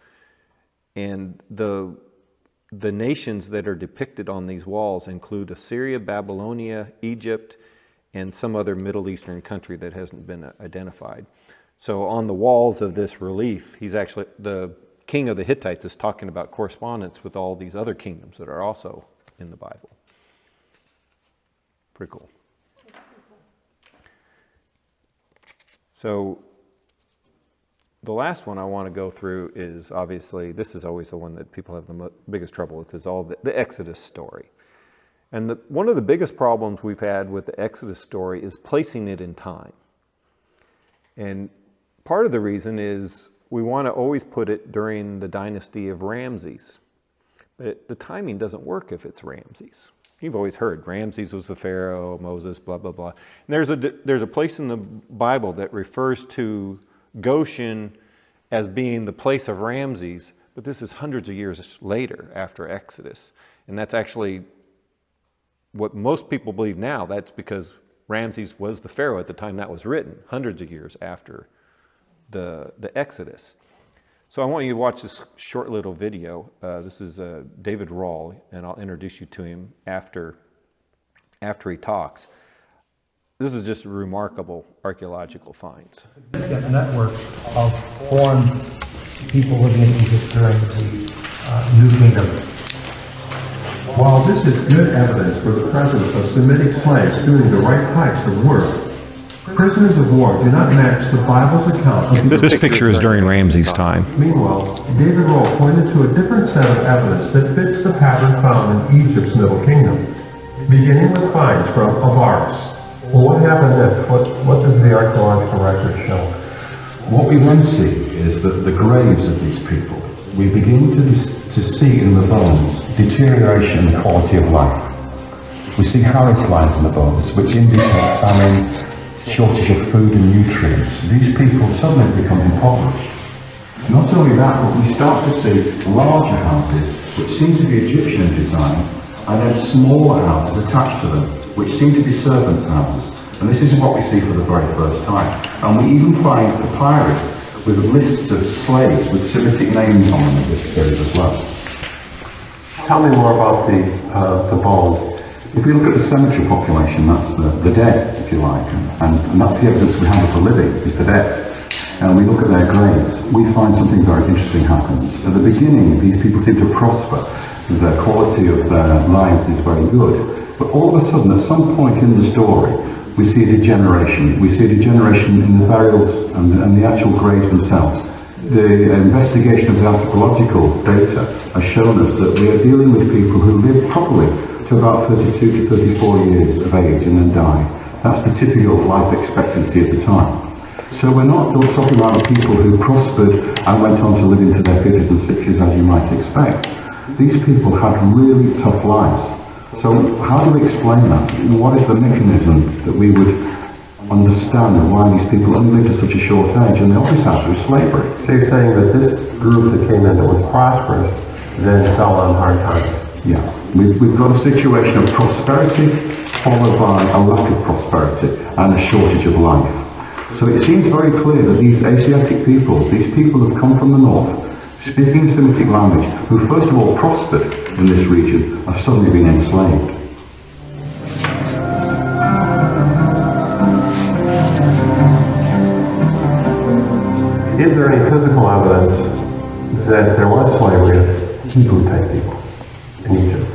and the nations that are depicted on these walls include Assyria, Babylonia, Egypt, and some other Middle Eastern country that hasn't been identified. So on the walls of this relief, he's actually, the king of the Hittites is talking about correspondence with all these other kingdoms that are also in the Bible. Pretty cool. So the last one I want to go through is, obviously, this is always the one that people have the biggest trouble with, is all the Exodus story. And one of the biggest problems we've had with the Exodus story is placing it in time. And part of the reason is we want to always put it during the dynasty of Ramses. But the timing doesn't work if it's Ramses. You've always heard Ramses was the Pharaoh, Moses, blah, blah, blah. And there's a place in the Bible that refers to Goshen as being the place of Ramses, but this is hundreds of years later after Exodus. And that's actually what most people believe now. That's because Ramses was the Pharaoh at the time that was written, hundreds of years after the Exodus. So I want you to watch this short little video. This is David Rawl, and I'll introduce you to him after he talks. This is just remarkable archaeological finds. A network of foreign people living in Egypt during the New Kingdom. While this is good evidence for the presence of Semitic slaves doing the right types of work, prisoners of war do not match the Bible's account of This picture is during Ramses' time. Meanwhile, David Rowe pointed to a different set of evidence that fits the pattern found in Egypt's Middle Kingdom, beginning with finds from Avaris. Well, what happened next? What does the archaeological record show? What we then see is that the graves of these people, we begin to see in the bones deterioration in the quality of life. We see Harris lines in the bones, which indicate famine, shortage of food and nutrients. These people suddenly become impoverished. Not only that, but we start to see larger houses, which seem to be Egyptian in design, and then smaller houses attached to them, which seem to be servants' houses. And this is what we see for the very first time. And we even find papyri with lists of slaves with Semitic names on them at this period as well. Tell me more about the bones. If we look at the cemetery population, that's the dead, if you like, and that's the evidence we have of the living, is the dead. And we look at their graves, we find something very interesting happens. At the beginning, these people seem to prosper. The quality of their lives is very good. But all of a sudden, at some point in the story, we see a degeneration. We see a degeneration in the burials and the actual graves themselves. The investigation of the anthropological data has shown us that we are dealing with people who live probably to about 32 to 34 years of age and then die. That's the typical life expectancy at the time. So we're not talking about people who prospered and went on to live into their 50s and 60s as you might expect. These people had really tough lives. So how do we explain that? What is the mechanism that we would understand why these people only lived at such a short age? And the obvious answer is slavery. So you're saying that this group that came in that was prosperous then fell on hard times? Yeah. We've got a situation of prosperity followed by a lack of prosperity and a shortage of life. So it seems very clear that these Asiatic peoples, these people who have come from the north, speaking a Semitic language, who first of all prospered in this region, have suddenly been enslaved. Is there any physical evidence that there was slavery of Hebrew type people in Egypt.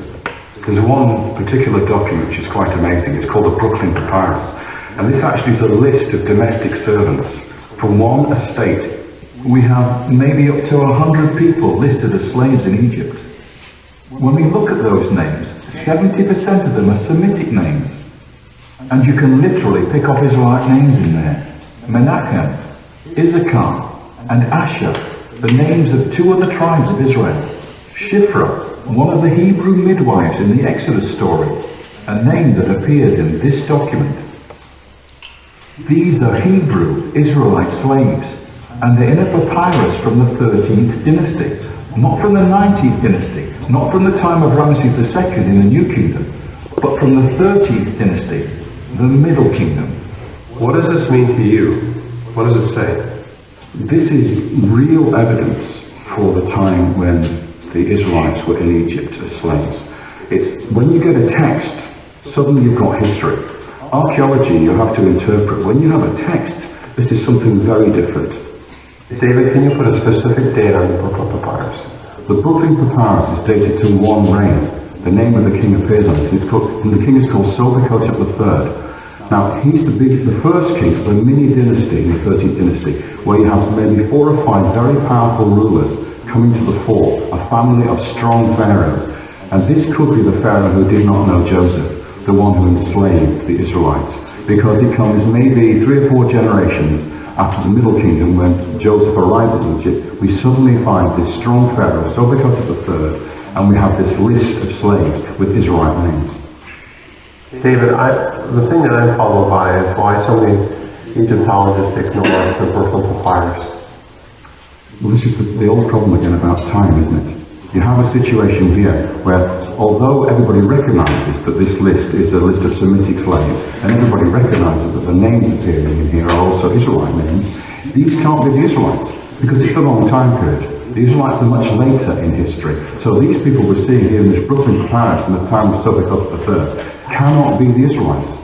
There's one particular document which is quite amazing. It's called the Brooklyn Papyrus. And this actually is a list of domestic servants from one estate. We have maybe up to 100 people listed as slaves in Egypt. When we look at those names, 70% of them are Semitic names. And you can literally pick up Israelite names in there. Menachem, Issachar, and Asher, the names of 2 other tribes of Israel. Shiphrah, one of the Hebrew midwives in the Exodus story, a name that appears in this document. These are Hebrew Israelite slaves, and they're in a papyrus from the 13th dynasty, not from the 19th dynasty, not from the time of Ramesses II in the New Kingdom, but from the 13th dynasty, the Middle Kingdom. What does this mean to you? What does it say? This is real evidence for the time when the Israelites were in Egypt as slaves. It's when you get a text, suddenly you've got history. Archaeology, you have to interpret. When you have a text, this is something very different. David, can you put a specific date on the Brooklyn Papyrus? The Brooklyn Papyrus is dated to 1 reign. The name of the king appears on it. And the king is called Sobekotep III. Now, he's the first king of a mini dynasty in the 13th dynasty, where you have maybe 4 or 5 very powerful rulers coming to the fore, a family of strong pharaohs. And this could be the pharaoh who did not know Joseph, the one who enslaved the Israelites, because he comes maybe 3 or 4 generations after the Middle Kingdom, when Joseph arrives in Egypt. We suddenly find this strong pharaoh, Sobekotep III, and we have this list of slaves with Israelite names. David, the thing that I'm puzzled by is why so many Egyptologists ignore the Brooklyn Papyrus. Well, this is the old problem again about time, isn't it? You have a situation here where, although everybody recognizes that this list is a list of Semitic slaves, and everybody recognizes that the names appearing in here are also Israelite names, these can't be the Israelites, because it's the wrong time period. The Israelites are much later in history. So these people we're seeing here in this Brooklyn Papyrus from the time of Sobekotep III cannot be the Israelites.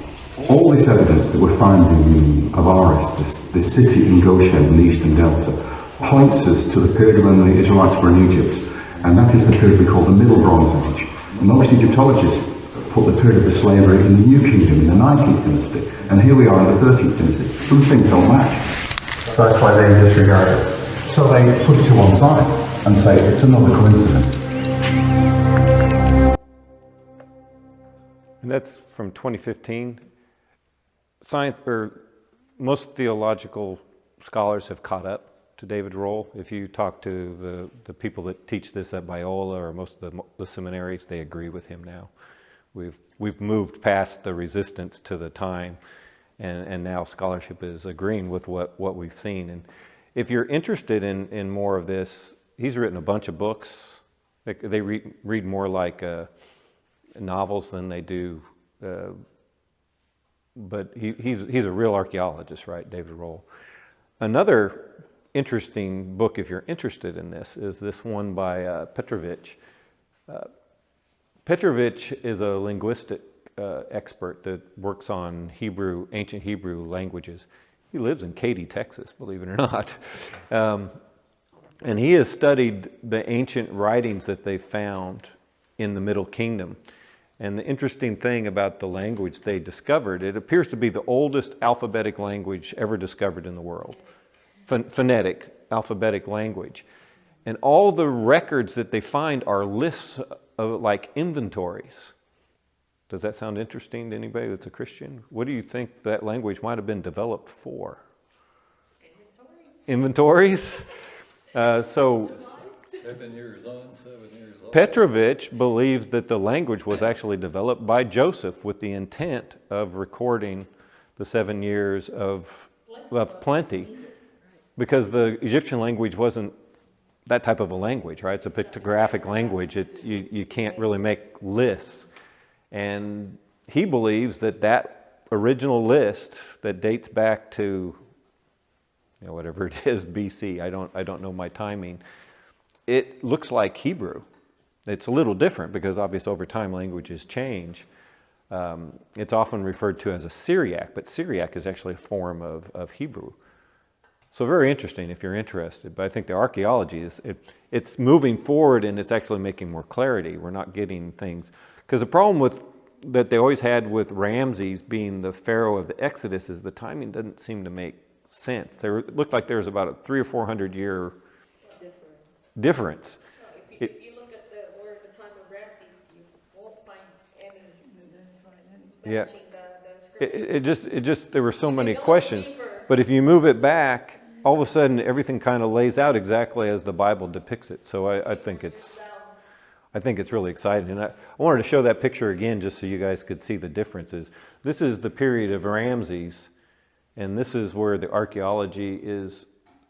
All this evidence that we're finding in Avaris, this city in Goshen in the eastern delta, points us to the period when the Israelites were in Egypt, and that is the period we call the Middle Bronze Age. Most Egyptologists put the period of the slavery in the New Kingdom in the 19th dynasty, and here we are in the 13th dynasty. Some things don't match. So that's why they disregard it. So they put it to one side and say it's another coincidence. And that's from 2015. Most theological scholars have caught up to David Roll. If you talk to the people that teach this at Biola or most of the seminaries, they agree with him now. We've moved past the resistance to the time, and now scholarship is agreeing with what we've seen. And if you're interested in more of this, he's written a bunch of books. They read more like novels than they do, but he's a real archaeologist, right, David Roll. Another interesting book, if you're interested in this, is this one by Petrovich. Petrovich is a linguistic expert that works on ancient Hebrew languages. He lives in Katy, Texas, believe it or not. And he has studied the ancient writings that they found in the Middle Kingdom. And the interesting thing about the language they discovered, it appears to be the oldest alphabetic language ever discovered in the world. Phonetic, alphabetic language. And all the records that they find are lists of like inventories. Does that sound interesting to anybody that's a Christian? What do you think that language might have been developed for? Inventories? 7 years on, 7 years off. Petrovich believes that the language was actually developed by Joseph with the intent of recording the 7 years of plenty. Because the Egyptian language wasn't that type of a language, right? It's a pictographic language. You can't really make lists. And he believes that original list that dates back to, whatever it is, BC, I don't know my timing, it looks like Hebrew. It's a little different because obviously over time languages change. It's often referred to as a Syriac, but Syriac is actually a form of Hebrew. So very interesting if you're interested. But I think the archaeology it's moving forward and it's actually making more clarity. We're not getting things, because the problem that they always had with Ramses being the pharaoh of the Exodus is the timing doesn't seem to make sense. It looked like there was about a 300 or 400 year difference. If you look at the time of Ramses, you won't find any matching the scripture. It just there were so many questions. But if you move it back, all of a sudden everything kind of lays out exactly as the Bible depicts it. So I think it's really exciting. And I wanted to show that picture again just so you guys could see the differences. This is the period of Ramses, and this is where the archaeology is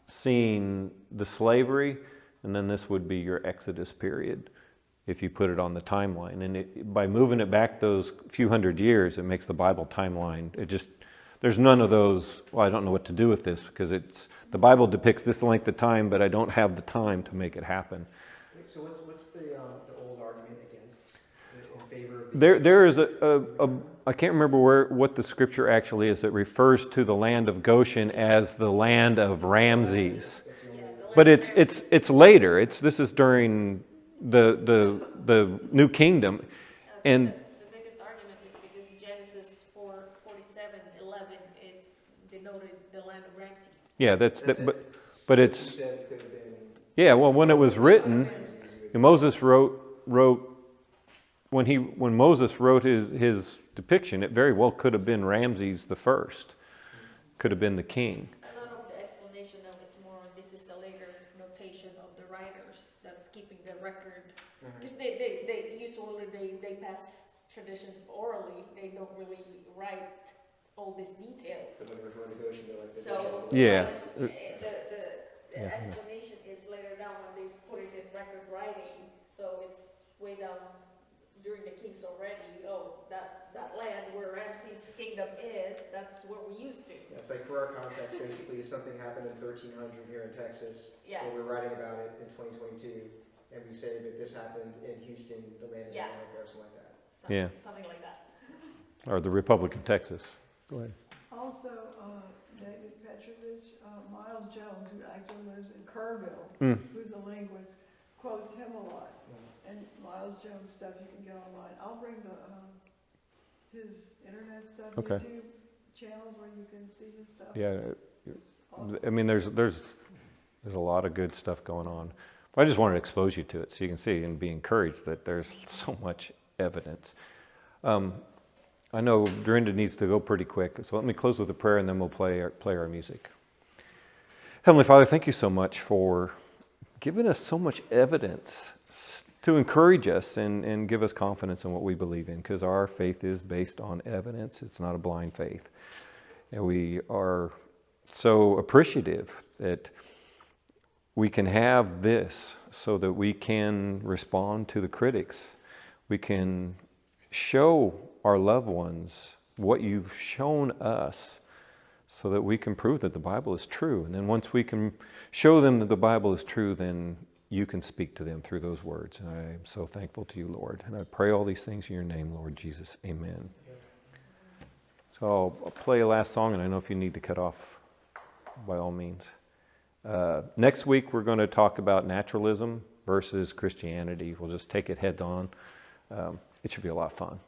seeing the slavery, and then this would be your Exodus period if you put it on the timeline. And by moving it back those few hundred years, it makes the Bible timeline. There's none of those, well, I don't know what to do with this, because the Bible depicts this length of time, but I don't have the time to make it happen. So what's the old argument against, in favor of? There is I can't remember what the scripture actually is that refers to the land of Goshen as the land of Ramses, but it's later. This is during the New Kingdom, and The biggest argument is because Genesis 4:47-11 is denoted the land of Ramses. yeah, but it's yeah. Well, when it was written, Moses wrote when Moses wrote his depiction, it very well could have been Ramses the first, could have been the king. A lot of the explanation of it's more on this is a later notation of the writers that's keeping the record, because they usually they pass traditions orally. They don't really write all these details. So when we're going to Goshen, they're like Yeah. The explanation is later down when they put it in record writing. So it's way down during the kings already. Oh, that land where Ramses' kingdom is, that's where we used to. Yeah, it's like for our context, basically, if something happened in 1300 here in Texas, Yeah. and we're writing about it in 2022, and we say that this happened in Houston, the land of Yeah. America, or something like that. Yeah. Something like that. Or the Republic of Texas. Go ahead. Also, David Petrovich, Miles Jones, who actually lives in Kerrville, who's a linguist, quotes him a lot. And Miles Jones stuff you can get online. I'll bring his internet stuff, Okay. YouTube channels where you can see his stuff. Yeah, It's awesome. I mean, there's a lot of good stuff going on. But I just wanted to expose you to it so you can see and be encouraged that there's so much evidence. I know Dorinda needs to go pretty quick, so let me close with a prayer and then we'll play our music. Heavenly Father, thank you so much for giving us so much evidence to encourage us and give us confidence in what we believe in, because our faith is based on evidence. It's not a blind faith. And we are so appreciative that we can have this so that we can respond to the critics. We can show our loved ones what you've shown us so that we can prove that the Bible is true. And then once we can show them that the Bible is true, then you can speak to them through those words. And I am so thankful to you, Lord. And I pray all these things in your name, Lord Jesus. Amen. So I'll play a last song, and I know if you need to cut off, by all means. Next week, we're going to talk about naturalism versus Christianity. We'll just take it head on. It should be a lot of fun.